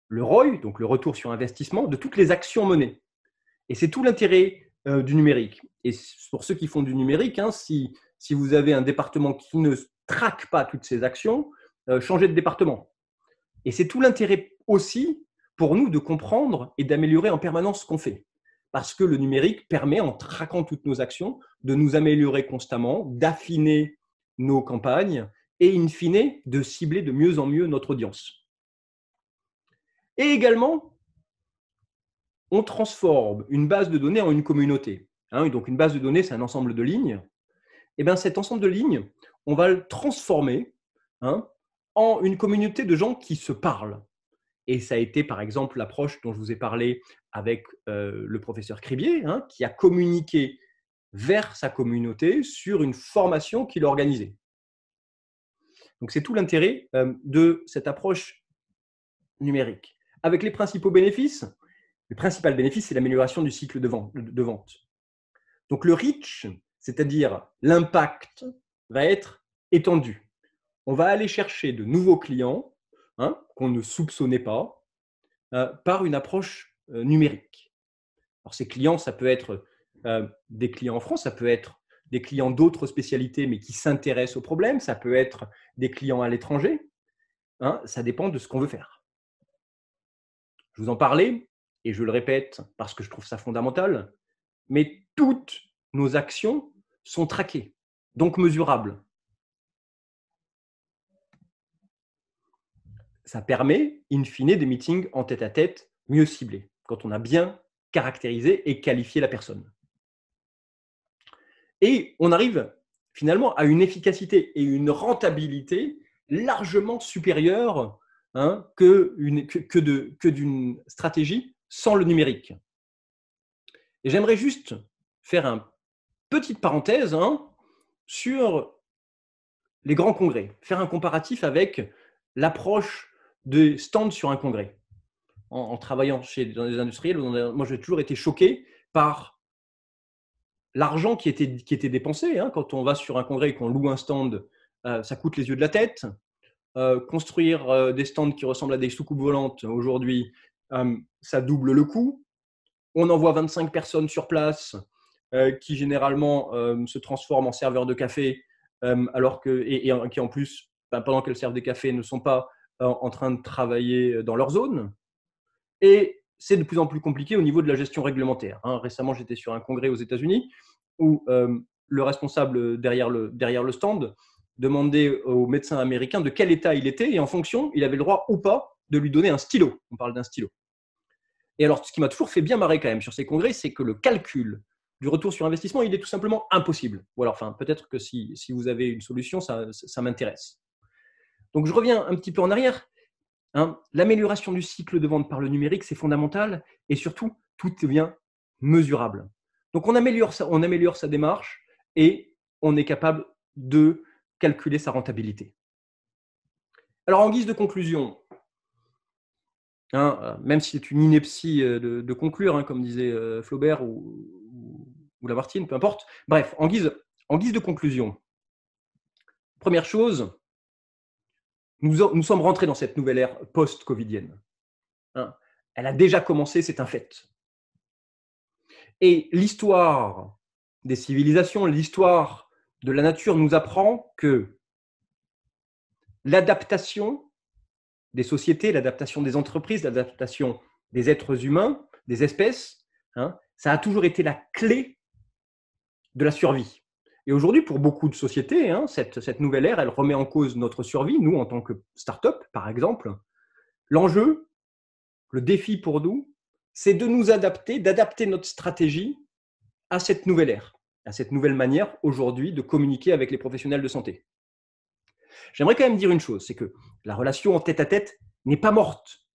le ROI, donc le retour sur investissement, de toutes les actions menées. Et c'est tout l'intérêt du numérique. Et pour ceux qui font du numérique, si vous avez un département qui ne traque pas toutes ces actions, changez de département. Et c'est tout l'intérêt aussi pour nous de comprendre et d'améliorer en permanence ce qu'on fait. Parce que le numérique permet, en traquant toutes nos actions, de nous améliorer constamment, d'affiner nos campagnes et, in fine, de cibler de mieux en mieux notre audience. Et également, on transforme une base de données en une communauté. Donc, une base de données, c'est un ensemble de lignes. Et bien, cet ensemble de lignes, on va le transformer en une communauté de gens qui se parlent. Et ça a été, par exemple, l'approche dont je vous ai parlé avec le professeur Cribier, qui a communiqué vers sa communauté sur une formation qu'il organisait. Donc, c'est tout l'intérêt de cette approche numérique. Avec les principaux bénéfices, le principal bénéfice, c'est l'amélioration du cycle de vente. Donc, le reach, c'est-à-dire l'impact, va être étendu. On va aller chercher de nouveaux clients qu'on ne soupçonnait pas par une approche numérique. Alors, ces clients, ça peut être des clients en France, ça peut être des clients d'autres spécialités, mais qui s'intéressent au problème, ça peut être des clients à l'étranger. Ça dépend de ce qu'on veut faire. Je vous en parlais, et je le répète parce que je trouve ça fondamental, mais toutes nos actions sont traquées, donc mesurables. Ça permet, in fine, des meetings en tête-à-tête mieux ciblés, quand on a bien caractérisé et qualifié la personne. Et on arrive finalement à une efficacité et une rentabilité largement supérieures que d'une stratégie sans le numérique. Et j'aimerais juste faire une petite parenthèse sur les grands congrès, faire un comparatif avec l'approche de stand sur un congrès. En travaillant dans des industriels, moi j'ai toujours été choqué par l'argent qui était dépensé. Quand on va sur un congrès et qu'on loue un stand, ça coûte les yeux de la tête. Construire des stands qui ressemblent à des soucoupes volantes aujourd'hui, ça double le coût. On envoie 25 personnes sur place qui généralement se transforment en serveurs de café, alors et qui en plus, pendant qu'elles servent des cafés, ne sont pas en train de travailler dans leur zone. Et c'est de plus en plus compliqué au niveau de la gestion réglementaire. Récemment, j'étais sur un congrès aux États-Unis où le responsable derrière le stand demandait au médecin américain de quel état il était, et en fonction, il avait le droit ou pas de lui donner un stylo. On parle d'un stylo. Et alors, ce qui m'a toujours fait bien marrer quand même sur ces congrès, c'est que le calcul du retour sur investissement, il est tout simplement impossible. Ou alors, peut-être que si vous avez une solution, ça m'intéresse. Donc, je reviens un petit peu en arrière. L'amélioration du cycle de vente par le numérique, c'est fondamental. Et surtout, tout devient mesurable. Donc, on améliore sa démarche et on est capable de calculer sa rentabilité. Alors, en guise de conclusion, même si c'est une ineptie de conclure, comme disait Flaubert ou Lamartine, peu importe. Bref, en guise de conclusion, première chose, nous sommes rentrés dans cette nouvelle ère post-covidienne. Elle a déjà commencé, c'est un fait. Et l'histoire des civilisations, l'histoire de la nature nous apprend que l'adaptation des sociétés, l'adaptation des entreprises, l'adaptation des êtres humains, des espèces, ça a toujours été la clé de la survie. Et aujourd'hui, pour beaucoup de sociétés, cette nouvelle ère, elle remet en cause notre survie, nous, en tant que start-up, par exemple. L'enjeu, le défi pour nous, c'est de nous adapter, d'adapter notre stratégie à cette nouvelle ère, à cette nouvelle manière, aujourd'hui, de communiquer avec les professionnels de santé. J'aimerais quand même dire une chose, c'est que la relation en tête-à-tête n'est pas morte,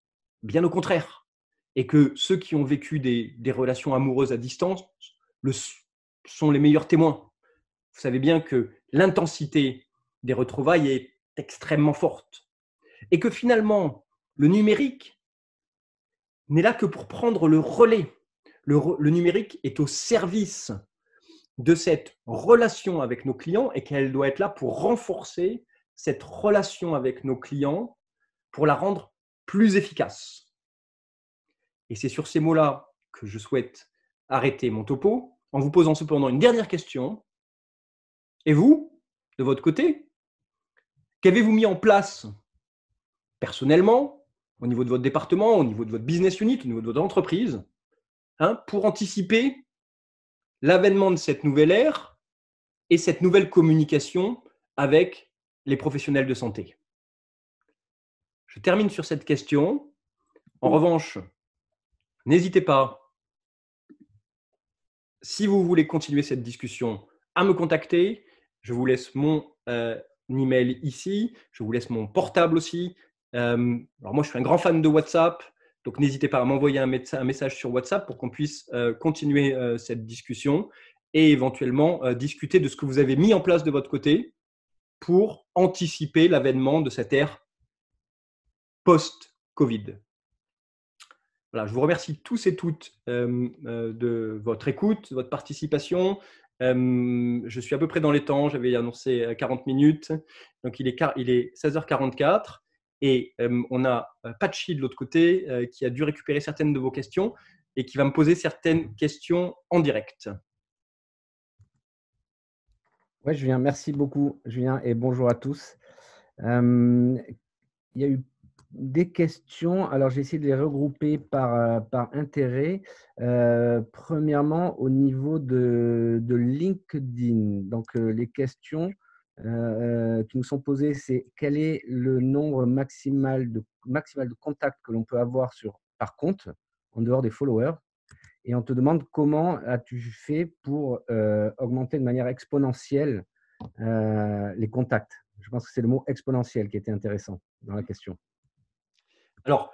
bien au contraire, et que ceux qui ont vécu des relations amoureuses à distance sont les meilleurs témoins. Vous savez bien que l'intensité des retrouvailles est extrêmement forte et que finalement, le numérique n'est là que pour prendre le relais. Le numérique est au service de cette relation avec nos clients et qu'elle doit être là pour renforcer cette relation avec nos clients, pour la rendre plus efficace. Et c'est sur ces mots-là que je souhaite arrêter mon topo en vous posant cependant une dernière question. Et vous, de votre côté, qu'avez-vous mis en place personnellement, au niveau de votre département, au niveau de votre business unit, au niveau de votre entreprise, pour anticiper l'avènement de cette nouvelle ère et cette nouvelle communication avec les professionnels de santé? Je termine sur cette question. En revanche, n'hésitez pas, si vous voulez continuer cette discussion, à me contacter. Je vous laisse mon email ici. Je vous laisse mon portable aussi. Alors moi, je suis un grand fan de WhatsApp. Donc, n'hésitez pas à m'envoyer un message sur WhatsApp pour qu'on puisse continuer cette discussion et éventuellement discuter de ce que vous avez mis en place de votre côté pour anticiper l'avènement de cette ère post-Covid. Voilà, je vous remercie tous et toutes de votre écoute, de votre participation. Je suis à peu près dans les temps, j'avais annoncé 40 minutes, donc il est 16h44 et on a Patchy de l'autre côté qui a dû récupérer certaines de vos questions et qui va me poser certaines questions en direct. Oui, Julien, merci beaucoup, Julien, et bonjour à tous. Il y a eu des questions. Alors, j'ai essayé de les regrouper par intérêt. Premièrement, au niveau de LinkedIn. Donc, les questions qui nous sont posées, c'est quel est le nombre maximal de contacts que l'on peut avoir par compte, en dehors des followers? Et on te demande comment as-tu fait pour augmenter de manière exponentielle les contacts. Je pense que c'est le mot exponentiel qui était intéressant dans la question. Alors,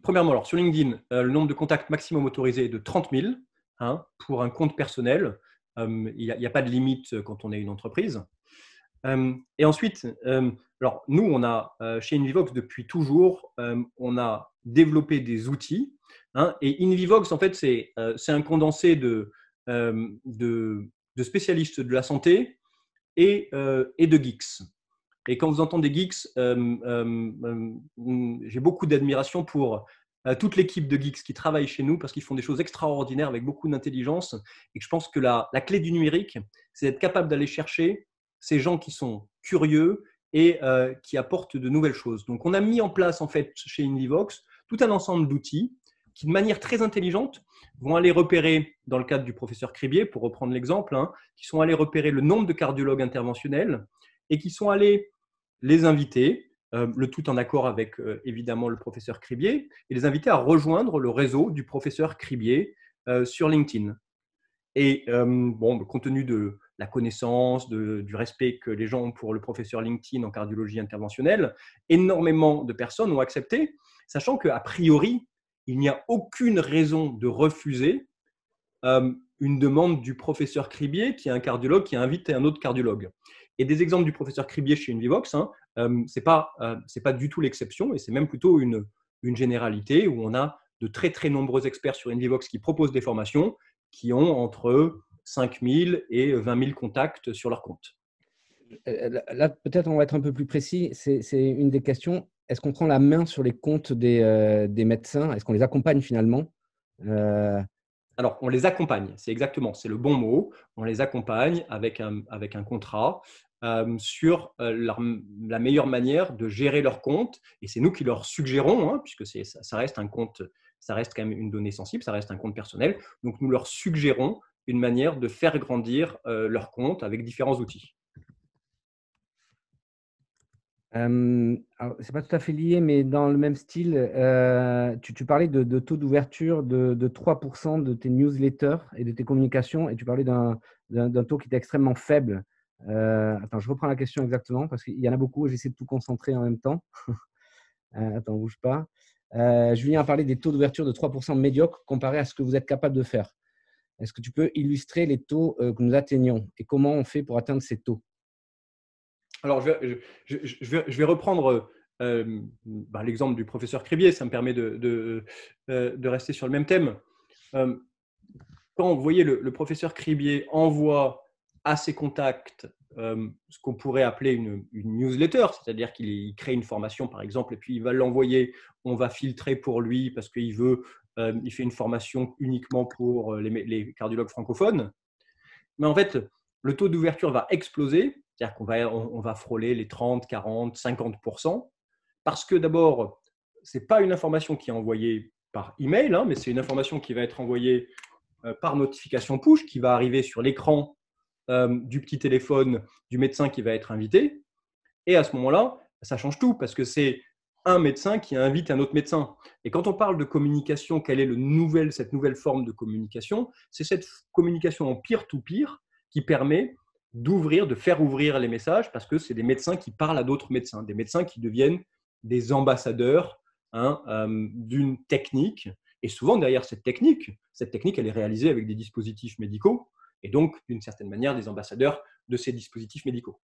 premièrement, sur LinkedIn, le nombre de contacts maximum autorisé est de 30 000 pour un compte personnel. Il n'y a pas de limite quand on est une entreprise. Et ensuite, alors nous, on a chez Invivox depuis toujours, on a développé des outils. Et Invivox, en fait, c'est un condensé de spécialistes de la santé et de geeks. Et quand vous entendez geeks, j'ai beaucoup d'admiration pour toute l'équipe de geeks qui travaille chez nous parce qu'ils font des choses extraordinaires avec beaucoup d'intelligence. Et je pense que la clé du numérique, c'est d'être capable d'aller chercher ces gens qui sont curieux et qui apportent de nouvelles choses. Donc, on a mis en place en fait chez Invivox tout un ensemble d'outils qui, de manière très intelligente, vont aller repérer, dans le cadre du professeur Cribier, pour reprendre l'exemple, qui sont allés repérer le nombre de cardiologues interventionnels et qui sont allés les inviter le tout en accord avec évidemment le professeur Cribier, et les inviter à rejoindre le réseau du professeur Cribier sur LinkedIn. Et compte tenu de la connaissance, du respect que les gens ont pour le professeur LinkedIn en cardiologie interventionnelle, énormément de personnes ont accepté, sachant qu'a priori, il n'y a aucune raison de refuser une demande du professeur Cribier, qui est un cardiologue, qui a invité un autre cardiologue. Et des exemples du professeur Cribier chez Invivox, ce n'est pas du tout l'exception, et c'est même plutôt une généralité où on a de très très nombreux experts sur Invivox qui proposent des formations qui ont entre 5 000 et 20 000 contacts sur leur compte. Là, peut-être on va être un peu plus précis. C'est une des questions. Est-ce qu'on prend la main sur les comptes des médecins? Est-ce qu'on les accompagne finalement? Alors, on les accompagne, c'est le bon mot. On les accompagne avec un contrat sur la meilleure manière de gérer leur compte. Et c'est nous qui leur suggérons, puisque ça reste un compte, ça reste quand même une donnée sensible, ça reste un compte personnel. Donc, nous leur suggérons une manière de faire grandir leur compte avec différents outils. C'est pas tout à fait lié, mais dans le même style, tu parlais de taux d'ouverture de 3% de tes newsletters et de tes communications, et tu parlais d'un taux qui était extrêmement faible. Attends, je reprends la question exactement parce qu'il y en a beaucoup et j'essaie de tout concentrer en même temps. Attends, bouge pas. Julien a parlé des taux d'ouverture de 3% médiocres comparé à ce que vous êtes capable de faire. Est-ce que tu peux illustrer les taux que nous atteignons et comment on fait pour atteindre ces taux? Alors, je vais reprendre l'exemple du professeur Cribier, ça me permet de rester sur le même thème. Quand vous voyez le professeur Cribier envoie à ses contacts ce qu'on pourrait appeler une newsletter, c'est-à-dire qu'il crée une formation par exemple et puis il va l'envoyer, on va filtrer pour lui parce qu'il il fait une formation uniquement pour les cardiologues francophones. Mais en fait, le taux d'ouverture va exploser, c'est-à-dire qu'on va frôler les 30, 40, 50%, parce que d'abord, ce n'est pas une information qui est envoyée par email, mais c'est une information qui va être envoyée par notification push, qui va arriver sur l'écran du petit téléphone du médecin qui va être invité. Et à ce moment-là, ça change tout, parce que c'est un médecin qui invite un autre médecin. Et quand on parle de communication, quelle est cette nouvelle forme de communication? C'est cette communication en peer-to-peer qui permet de faire ouvrir les messages, parce que c'est des médecins qui parlent à d'autres médecins, des médecins qui deviennent des ambassadeurs d'une technique. Et souvent, derrière cette technique, elle est réalisée avec des dispositifs médicaux, et donc, d'une certaine manière, des ambassadeurs de ces dispositifs médicaux.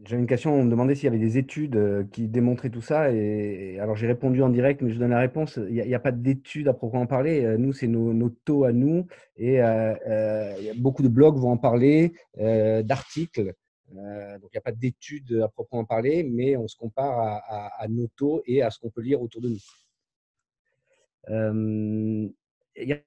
J'avais une question, on me demandait s'il y avait des études qui démontraient tout ça. Et alors, j'ai répondu en direct, mais je donne la réponse. Il n'y a pas d'études à proprement parler. Nous, c'est nos taux à nous. Et beaucoup de blogs vont en parler, d'articles. Donc, il n'y a pas d'études à proprement parler, mais on se compare à nos taux et à ce qu'on peut lire autour de nous. Il y a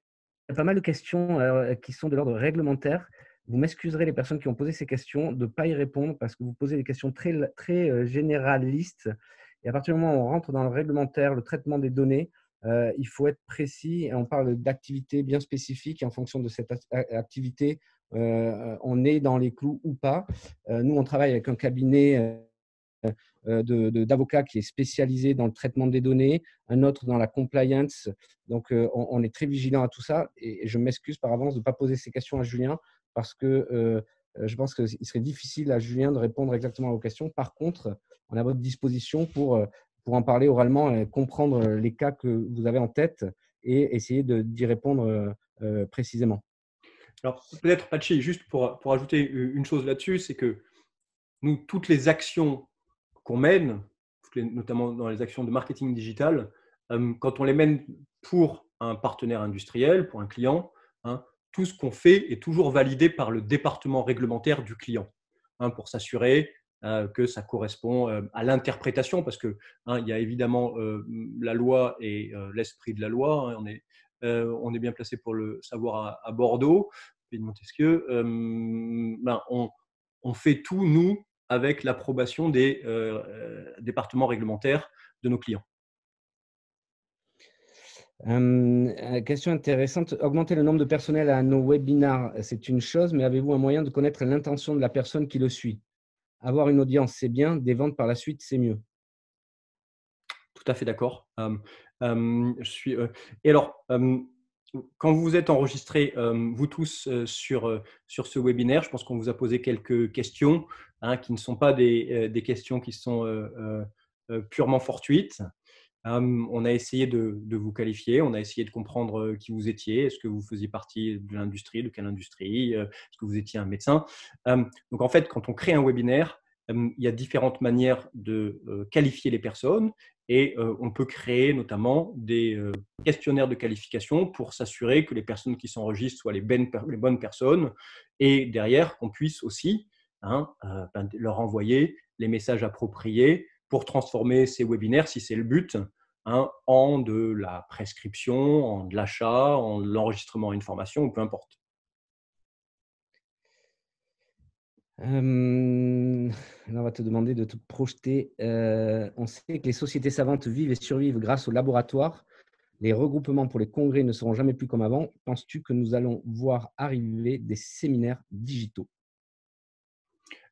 pas mal de questions qui sont de l'ordre réglementaire. Vous m'excuserez, les personnes qui ont posé ces questions, de ne pas y répondre parce que vous posez des questions très, très généralistes. Et à partir du moment où on rentre dans le réglementaire, le traitement des données, il faut être précis et on parle d'activités bien spécifiques. Et en fonction de cette activité, on est dans les clous ou pas. Nous, on travaille avec un cabinet d'avocats qui est spécialisé dans le traitement des données, un autre dans la compliance. Donc, on est très vigilant à tout ça. Et je m'excuse par avance de ne pas poser ces questions à Julien parce que je pense qu'il serait difficile à Julien de répondre exactement à vos questions. Par contre, on est à votre disposition pour en parler oralement et comprendre les cas que vous avez en tête et essayer d'y répondre précisément. Alors, peut-être, Pachi, juste pour ajouter une chose là-dessus, c'est que nous, toutes les actions qu'on mène, notamment dans les actions de marketing digital, quand on les mène pour un partenaire industriel, pour un client, tout ce qu'on fait est toujours validé par le département réglementaire du client, pour s'assurer que ça correspond à l'interprétation, parce que il y a évidemment la loi et l'esprit de la loi. On est bien placé pour le savoir à Bordeaux, pays de Montesquieu. On fait tout, nous, avec l'approbation des départements réglementaires de nos clients. Question intéressante. Augmenter le nombre de personnels à nos webinars, c'est une chose, mais avez-vous un moyen de connaître l'intention de la personne qui le suit? Avoir une audience, c'est bien, des ventes par la suite, c'est mieux. Tout à fait d'accord. Je suis, et alors, quand vous vous êtes enregistrés, vous tous, sur ce webinaire, je pense qu'on vous a posé quelques questions, hein, qui ne sont pas des questions qui sont, purement fortuites. On a essayé de vous qualifier, on a essayé de comprendre qui vous étiez. Est-ce que vous faisiez partie de l'industrie, de quelle industrie, est-ce que vous étiez un médecin. Donc en fait, quand on crée un webinaire, il y a différentes manières de qualifier les personnes et on peut créer notamment des questionnaires de qualification pour s'assurer que les personnes qui s'enregistrent soient les bonnes personnes et derrière qu'on puisse aussi, hein, leur envoyer les messages appropriés pour transformer ces webinaires, si c'est le but, hein, en de la prescription, en de l'achat, en de l'enregistrement à une formation, peu importe. Là, on va te demander de te projeter. On sait que les sociétés savantes vivent et survivent grâce aux laboratoires. Les regroupements pour les congrès ne seront jamais plus comme avant. Penses-tu que nous allons voir arriver des séminaires digitaux?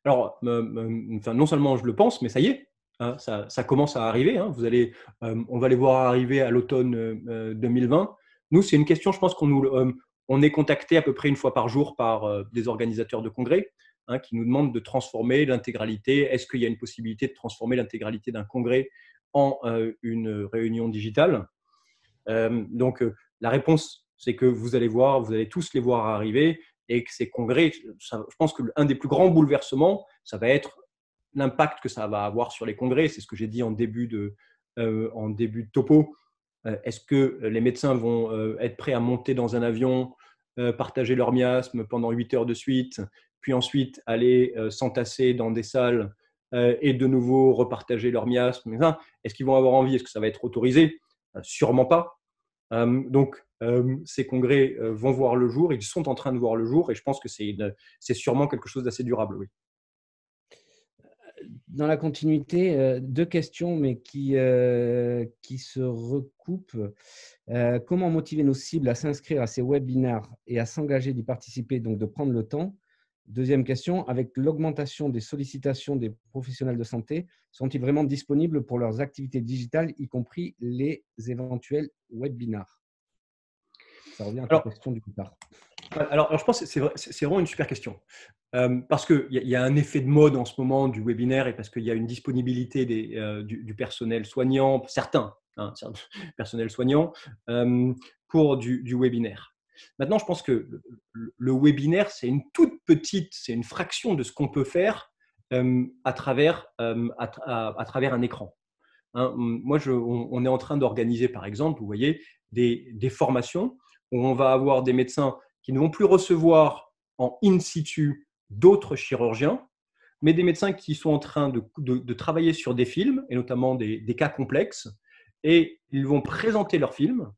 Alors, enfin, non seulement je le pense, mais ça y est, hein, ça commence à arriver. Hein. On va les voir arriver à l'automne 2020. Nous, c'est une question, je pense on est contacté à peu près une fois par jour par des organisateurs de congrès, hein, qui nous demandent de transformer l'intégralité. Est-ce qu'il y a une possibilité de transformer l'intégralité d'un congrès en une réunion digitale? Donc, la réponse, c'est que vous allez tous les voir arriver et que ces congrès, je pense que l'un des plus grands bouleversements, ça va être l'impact que ça va avoir sur les congrès. C'est ce que j'ai dit en début de topo. Est-ce que les médecins vont être prêts à monter dans un avion, partager leur miasme pendant 8 heures de suite, puis ensuite aller s'entasser dans des salles et de nouveau repartager leur miasme? Est-ce qu'ils vont avoir envie? Est-ce que ça va être autorisé? Sûrement pas. Donc, ces congrès vont voir le jour, ils sont en train de voir le jour, et je pense que c'est sûrement quelque chose d'assez durable, oui. Dans la continuité, deux questions, mais qui se recoupent. Comment motiver nos cibles à s'inscrire à ces webinaires et à s'engager d'y participer, donc de prendre le temps? Deuxième question, avec l'augmentation des sollicitations des professionnels de santé, sont-ils vraiment disponibles pour leurs activités digitales, y compris les éventuels webinaires? Ça revient à ta Alors, question du départ. je pense que c'est vraiment une super question. Parce qu'il y a un effet de mode en ce moment du webinaire et parce qu'il y a une disponibilité du personnel soignant, certains, hein, personnels soignants, pour du webinaire. Maintenant, je pense que le webinaire, c'est c'est une fraction de ce qu'on peut faire à travers un écran. Hein. Moi, on est en train d'organiser, par exemple, vous voyez, des formations où on va avoir des médecins qui ne vont plus recevoir en in situ d'autres chirurgiens, mais des médecins qui sont en train de travailler sur des films, et notamment des cas complexes, et ils vont présenter leurs films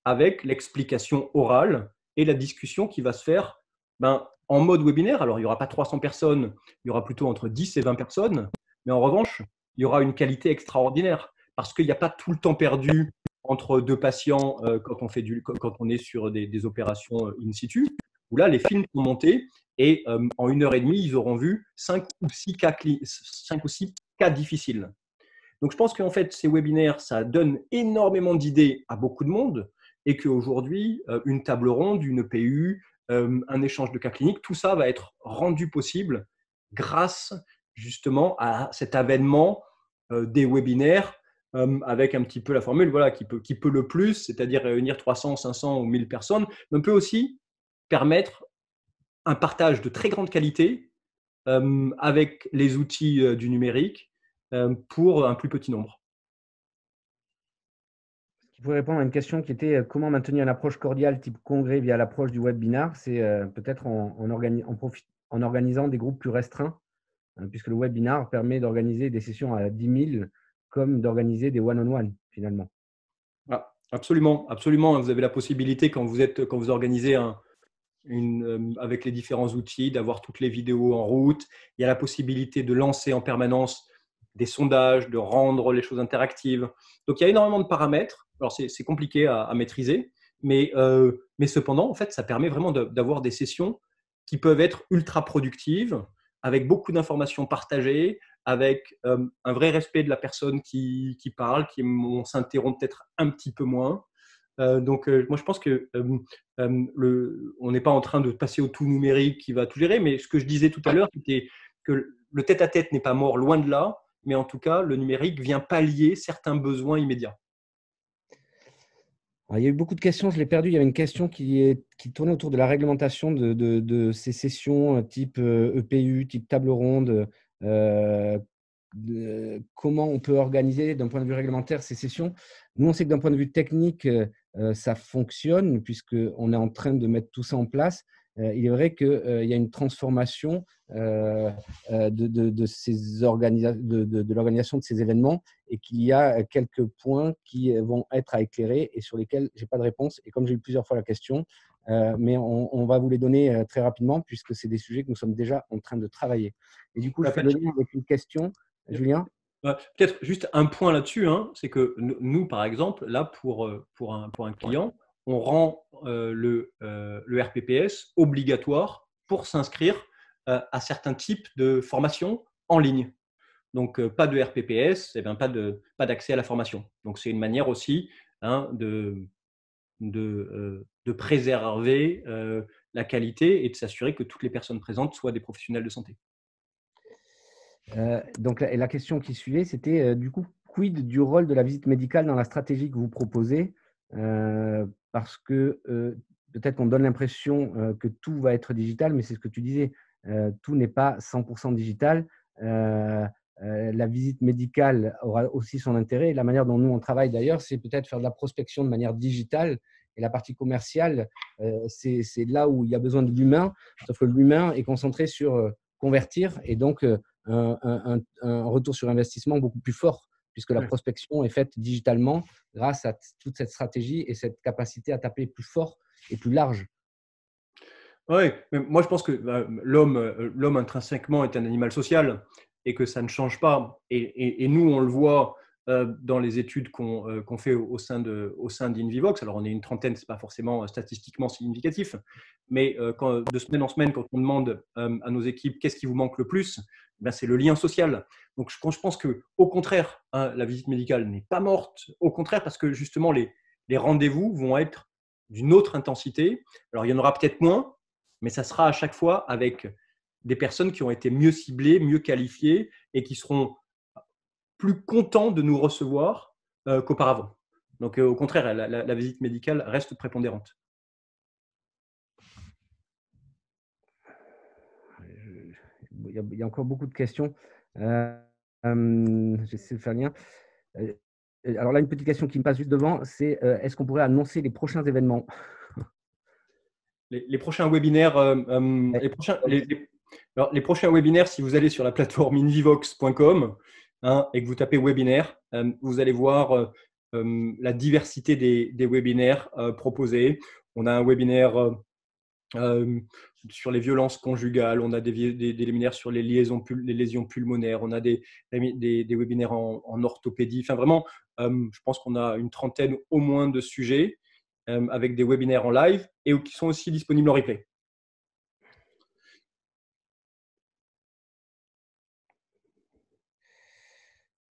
avec l'explication orale et la discussion qui va se faire en mode webinaire. Alors, il n'y aura pas 300 personnes, il y aura plutôt entre 10 et 20 personnes, mais en revanche, il y aura une qualité extraordinaire parce qu'il n'y a pas tout le temps perdu entre deux patients quand on est sur des opérations in situ, où là, les films sont montés et en 1 heure et demie, ils auront vu 5 ou 6 cas difficiles. Donc, je pense qu'en fait, ces webinaires, ça donne énormément d'idées à beaucoup de monde et qu'aujourd'hui, une table ronde, une PU, un échange de cas cliniques, tout ça va être rendu possible grâce justement à cet avènement des webinaires avec un petit peu la formule voilà, qui peut le plus, c'est-à-dire réunir 300, 500 ou 1000 personnes, mais on peut aussi permettre un partage de très grande qualité avec les outils du numérique pour un plus petit nombre. Qui pourrait répondre à une question qui était comment maintenir une approche cordiale type congrès via l'approche du webinar? C'est peut-être en organisant des groupes plus restreints, puisque le webinar permet d'organiser des sessions à 10 000 comme d'organiser des one-on-one finalement. Ah, absolument, absolument. Vous avez la possibilité quand vous organisez avec les différents outils, d'avoir toutes les vidéos en route. Il y a la possibilité de lancer en permanence des sondages, de rendre les choses interactives. Donc, il y a énormément de paramètres Alors, c'est compliqué à maîtriser, mais cependant, en fait, ça permet vraiment d'avoir des sessions qui peuvent être ultra productives, avec beaucoup d'informations partagées, avec un vrai respect de la personne qui parle, on s'interrompt peut-être un petit peu moins. Moi, je pense que on n'est pas en train de passer au tout numérique qui va tout gérer, mais ce que je disais tout à l'heure, c'était que le tête-à-tête n'est pas mort, loin de là, mais en tout cas, le numérique vient pallier certains besoins immédiats. Alors, il y a eu beaucoup de questions, je l'ai perdu. Il y avait une question qui tournait autour de la réglementation de ces sessions type EPU, type table ronde. Comment on peut organiser d'un point de vue réglementaire ces sessions. Nous, on sait que d'un point de vue technique, ça fonctionne puisqu'on est en train de mettre tout ça en place. Il est vrai qu'il y a une transformation de l'organisation de ces événements et qu'il y a quelques points qui vont être à éclairer et sur lesquels je n'ai pas de réponse. Et comme j'ai eu plusieurs fois la question, mais on va vous les donner très rapidement puisque c'est des sujets que nous sommes déjà en train de travailler. Et du coup, je fais le lien avec une question. Julien? Peut-être juste un point là-dessus, hein, c'est que nous, par exemple, là, pour un client, on rend le RPPS obligatoire pour s'inscrire à certains types de formations en ligne. Donc, pas de RPPS, et bien, pas d'accès à la formation. Donc, c'est une manière aussi, hein, de préserver la qualité et de s'assurer que toutes les personnes présentes soient des professionnels de santé. Donc, la question qui suivait, c'était du coup, quid du rôle de la visite médicale dans la stratégie que vous proposez? Parce que peut-être qu'on donne l'impression que tout va être digital, mais c'est ce que tu disais, tout n'est pas 100% digital. La visite médicale aura aussi son intérêt. La manière dont nous, on travaille d'ailleurs, c'est peut-être faire de la prospection de manière digitale. Et la partie commerciale, c'est là où il y a besoin de l'humain, sauf que l'humain est concentré sur convertir et donc un retour sur investissement beaucoup plus fort, puisque la prospection est faite digitalement grâce à toute cette stratégie et cette capacité à taper plus fort et plus large. Oui, mais moi je pense que l'homme intrinsèquement est un animal social et que ça ne change pas. Et nous, on le voit dans les études qu'on fait au sein d'Invivox. Alors, on est une trentaine, ce n'est pas forcément statistiquement significatif, mais de semaine en semaine, quand on demande à nos équipes qu'est-ce qui vous manque le plus, ben, c'est le lien social. Donc, je pense qu'au contraire, hein, la visite médicale n'est pas morte. Au contraire, parce que justement, les rendez-vous vont être d'une autre intensité. Alors, il y en aura peut-être moins, mais ça sera à chaque fois avec des personnes qui ont été mieux ciblées, mieux qualifiées et qui seront plus contents de nous recevoir qu'auparavant. Donc, au contraire, la visite médicale reste prépondérante. Il y a encore beaucoup de questions. J'essaie de faire le lien. Alors là, une petite question qui me passe juste devant, c'est est-ce qu'on pourrait annoncer les prochains événements? Les prochains webinaires, les prochains webinaires, si vous allez sur la plateforme invivox.com hein, et que vous tapez webinaire, vous allez voir la diversité des webinaires proposés. On a un webinaire sur les violences conjugales, on a des webinaires sur les lésions pulmonaires, on a des webinaires en orthopédie. Enfin, vraiment, je pense qu'on a une trentaine au moins de sujets avec des webinaires en live et qui sont aussi disponibles en replay.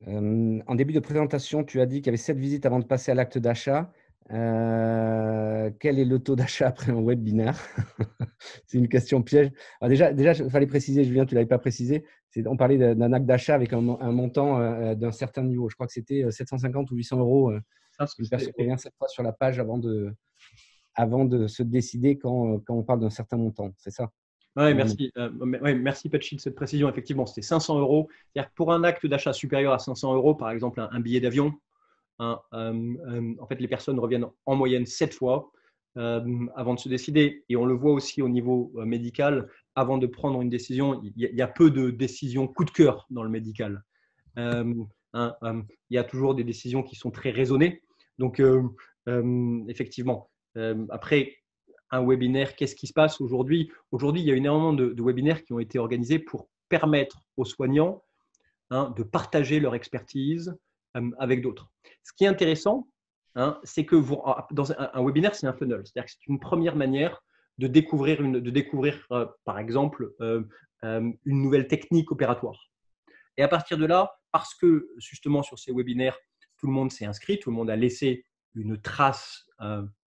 En début de présentation, tu as dit qu'il y avait 7 visites avant de passer à l'acte d'achat. Quel est le taux d'achat après un webinaire? C'est une question piège. Alors déjà, il fallait préciser, Julien, tu ne l'avais pas précisé. On parlait d'un acte d'achat avec un montant d'un certain niveau. Je crois que c'était 750 ou 800 euros. Une personne revient cette fois sur la page avant de se décider quand on parle d'un certain montant. C'est ça? Oui, merci. Merci Patchy de cette précision. Effectivement, c'était 500 euros. C'est-à-dire que pour un acte d'achat supérieur à 500 euros, par exemple un billet d'avion, en fait, les personnes reviennent en moyenne 7 fois avant de se décider. Et on le voit aussi au niveau médical. Avant de prendre une décision, il y a peu de décisions coup de cœur dans le médical. Il y a toujours des décisions qui sont très raisonnées. Donc, effectivement, après, un webinaire, qu'est-ce qui se passe aujourd'hui? Aujourd'hui, il y a énormément de webinaires qui ont été organisés pour permettre aux soignants de partager leur expertise avec d'autres. Ce qui est intéressant, hein, c'est que dans un webinaire, c'est un funnel. C'est-à-dire que c'est une première manière de découvrir, par exemple, une nouvelle technique opératoire. Et à partir de là, parce que justement sur ces webinaires, tout le monde s'est inscrit, tout le monde a laissé une trace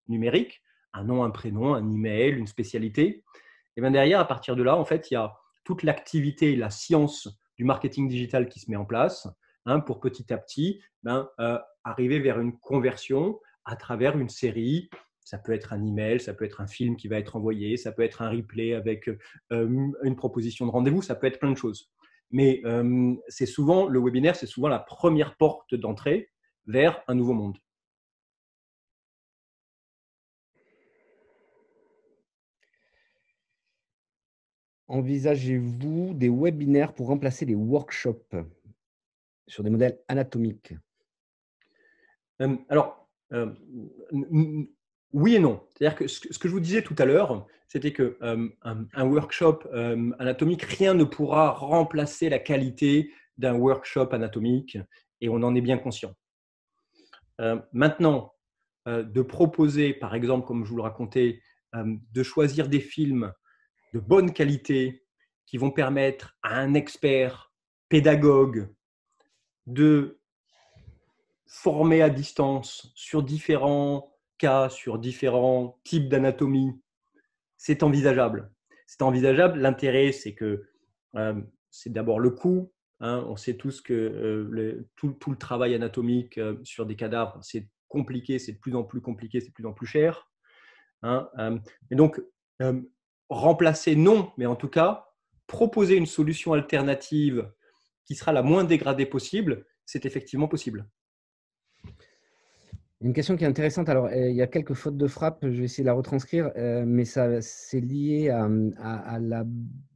numérique, un nom, un prénom, un email, une spécialité. Et bien derrière, à partir de là, en fait, il y a toute l'activité, la science du marketing digital qui se met en place, hein, pour petit à petit arriver vers une conversion à travers une série. Ça peut être un email, ça peut être un film qui va être envoyé, ça peut être un replay avec une proposition de rendez-vous, ça peut être plein de choses. Mais le webinaire, c'est souvent la première porte d'entrée vers un nouveau monde. Envisagez-vous des webinaires pour remplacer les workshops sur des modèles anatomiques? Alors, oui et non. C'est-à-dire que ce que je vous disais tout à l'heure, c'était qu'un workshop anatomique, rien ne pourra remplacer la qualité d'un workshop anatomique, et on en est bien conscient. Maintenant, de proposer, par exemple, comme je vous le racontais, de choisir des films de bonne qualité qui vont permettre à un expert pédagogue de former à distance sur différents cas, sur différents types d'anatomie, c'est envisageable. C'est envisageable. L'intérêt, c'est que c'est d'abord le coût. Hein. On sait tous que tout le travail anatomique sur des cadavres, c'est compliqué, c'est de plus en plus compliqué, c'est de plus en plus cher. Hein. Et donc, remplacer, non, mais en tout cas, proposer une solution alternative qui sera la moins dégradée possible, c'est effectivement possible. Une question qui est intéressante. Alors, il y a quelques fautes de frappe, je vais essayer de la retranscrire, mais c'est lié à la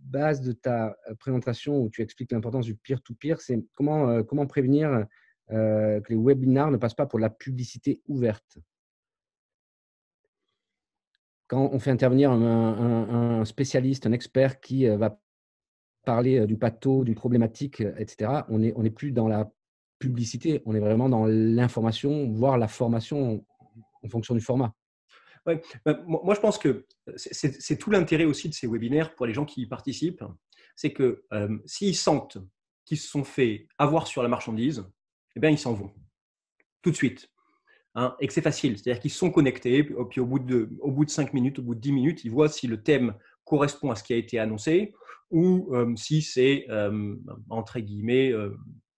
base de ta présentation où tu expliques l'importance du peer-to-peer. C'est comment prévenir que les webinars ne passent pas pour de la publicité ouverte? Quand on fait intervenir un spécialiste, un expert qui va parler d'une patho, d'une problématique, etc., on n'est plus dans la publicité, on est vraiment dans l'information, voire la formation en fonction du format. Ouais. Moi, je pense que c'est tout l'intérêt aussi de ces webinaires pour les gens qui y participent. C'est que s'ils sentent qu'ils se sont fait avoir sur la marchandise, eh bien, ils s'en vont tout de suite. Hein, et que c'est facile. C'est-à-dire qu'ils sont connectés, puis au bout de 5 minutes, au bout de 10 minutes, ils voient si le thème correspond à ce qui a été annoncé ou si c'est, entre guillemets,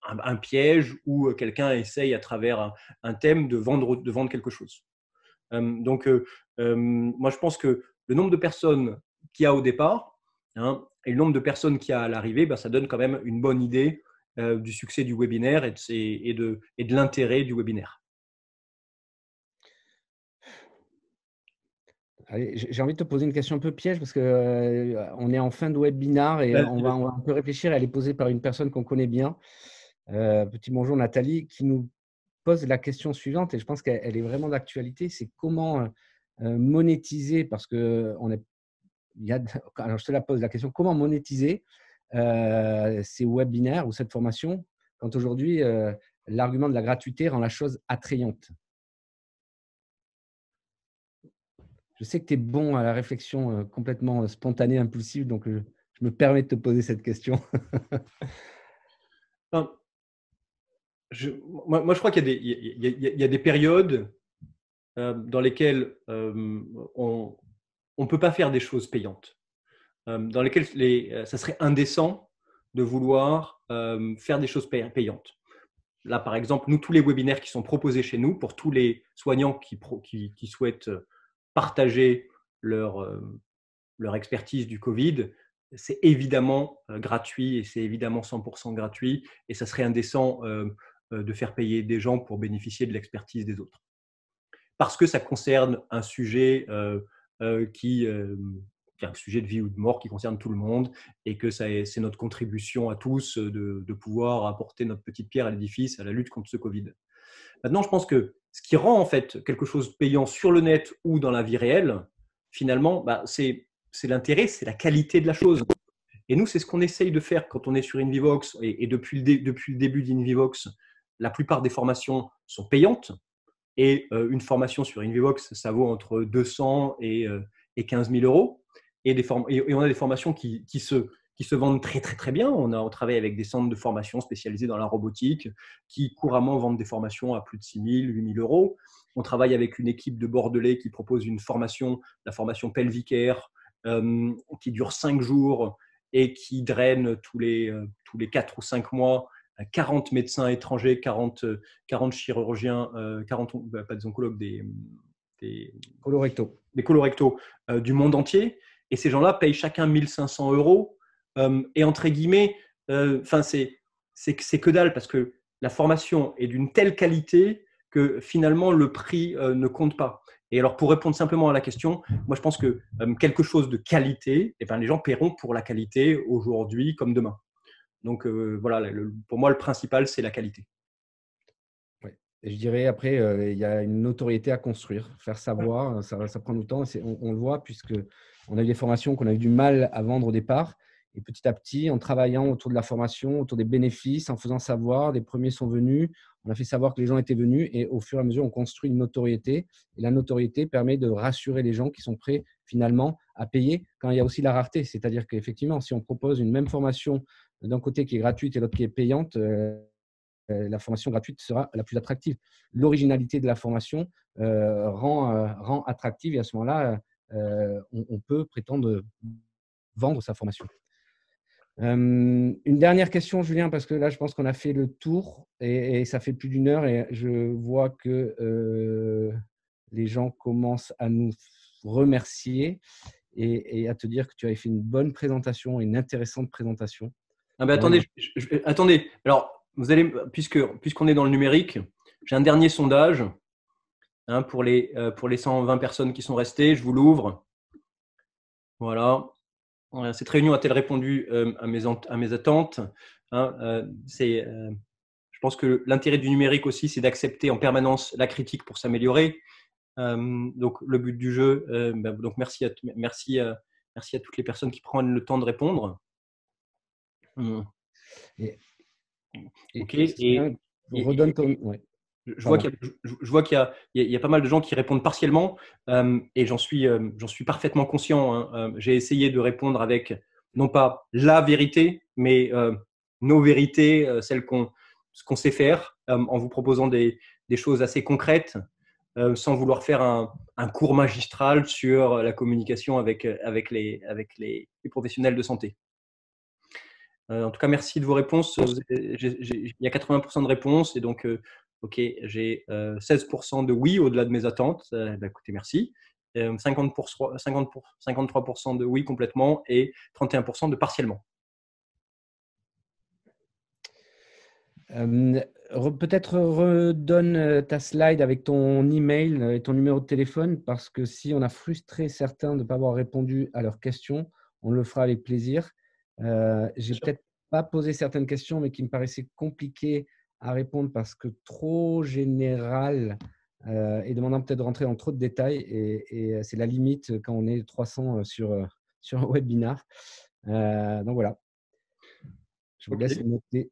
un piège ou quelqu'un essaye à travers un thème de vendre quelque chose. Moi, je pense que le nombre de personnes qu'il y a au départ, hein, et le nombre de personnes qu'il y a à l'arrivée, ben, ça donne quand même une bonne idée du succès du webinaire et de l'intérêt du webinaire. Allez, j'ai envie de te poser une question un peu piège parce qu'on est en fin de webinar et on va un peu réfléchir. Elle est posée par une personne qu'on connaît bien. Petit bonjour Nathalie, qui nous pose la question suivante et je pense qu'elle est vraiment d'actualité. C'est comment monétiser, parce que alors je te la pose la question, comment monétiser ces webinaires ou cette formation quand aujourd'hui l'argument de la gratuité rend la chose attrayante? Je sais que tu es bon à la réflexion complètement spontanée, impulsive, donc je me permets de te poser cette question. Enfin, moi, je crois qu'il y a des périodes dans lesquelles on ne peut pas faire des choses payantes, dans lesquelles ça serait indécent de vouloir faire des choses payantes. Là, par exemple, nous, tous les webinaires qui sont proposés chez nous, pour tous les soignants qui souhaitent partager leur expertise du Covid, c'est évidemment gratuit et c'est évidemment 100% gratuit. Et ça serait indécent de faire payer des gens pour bénéficier de l'expertise des autres. Parce que ça concerne un sujet qui est un sujet de vie ou de mort qui concerne tout le monde et que c'est notre contribution à tous de pouvoir apporter notre petite pierre à l'édifice à la lutte contre ce Covid. Maintenant, je pense que ce qui rend en fait quelque chose de payant sur le net ou dans la vie réelle, finalement, c'est l'intérêt, c'est la qualité de la chose. Et nous, c'est ce qu'on essaye de faire quand on est sur InVivox et depuis le début d'InVivox, la plupart des formations sont payantes. Et une formation sur InVivox, ça vaut entre 200 et 15 000 euros. Et on a des formations qui se vendent très, très, très bien. On travaille avec des centres de formation spécialisés dans la robotique qui couramment vendent des formations à plus de 6 000, 8 000 euros. On travaille avec une équipe de Bordelais qui propose une formation, la formation pelvicaire, qui dure 5 jours et qui draine tous les 4 ou 5 mois 40 médecins étrangers, 40 chirurgiens, 40, pas des oncologues, des Colorecto. des colorectos du monde entier. Et ces gens-là payent chacun 1 500 euros. Et entre guillemets, c'est que dalle parce que la formation est d'une telle qualité que finalement le prix ne compte pas. Et alors pour répondre simplement à la question, moi je pense que quelque chose de qualité, eh ben, les gens paieront pour la qualité aujourd'hui comme demain. Donc voilà, pour moi le principal c'est la qualité. Ouais. Et je dirais après, il y a une notoriété à construire, faire savoir, ça prend du temps. On le voit puisque on a eu des formations qu'on a eu du mal à vendre au départ. Et petit à petit, en travaillant autour de la formation, autour des bénéfices, en faisant savoir, les premiers sont venus, on a fait savoir que les gens étaient venus et au fur et à mesure, on construit une notoriété. Et la notoriété permet de rassurer les gens qui sont prêts finalement à payer quand il y a aussi la rareté. C'est-à-dire qu'effectivement, si on propose une même formation d'un côté qui est gratuite et l'autre qui est payante, la formation gratuite sera la plus attractive. L'originalité de la formation rend attractive et à ce moment-là, on peut prétendre vendre sa formation. Une dernière question, Julien, parce que là, je pense qu'on a fait le tour et ça fait plus d'1 heure et je vois que les gens commencent à nous remercier et à te dire que tu avais fait une bonne présentation, une intéressante présentation. Ah ben, attendez, attendez. Alors, puisqu'on est dans le numérique, j'ai un dernier sondage pour les 120 personnes qui sont restées. Je vous l'ouvre. Voilà. Cette réunion a-t-elle répondu à mes attentes? Je pense que l'intérêt du numérique aussi, c'est d'accepter en permanence la critique pour s'améliorer. Donc, le but du jeu, donc merci à toutes les personnes qui prennent le temps de répondre. Ok. Redonne ton. Ouais. Je vois qu'il y a pas mal de gens qui répondent partiellement et j'en suis parfaitement conscient. J'ai essayé de répondre avec non pas la vérité, mais nos vérités, ce qu'on sait faire, en vous proposant des choses assez concrètes, sans vouloir faire un cours magistral sur la communication avec les professionnels de santé. En tout cas, merci de vos réponses. Il y a 80% de réponses et donc, ok, j'ai 16% de oui au-delà de mes attentes. Écoutez, merci. 53% de oui complètement et 31% de partiellement. Peut-être redonne ta slide avec ton email et ton numéro de téléphone parce que si on a frustré certains de ne pas avoir répondu à leurs questions, on le fera avec plaisir. J'ai peut-être pas posé certaines questions, mais qui me paraissaient compliquées à répondre parce que trop général et demandant peut-être de rentrer dans trop de détails. Et c'est la limite quand on est 300 sur un webinar. Donc voilà. Je vous laisse noter.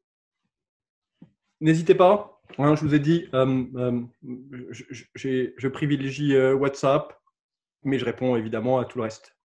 N'hésitez pas. Je vous ai dit, je privilégie WhatsApp, mais je réponds évidemment à tout le reste.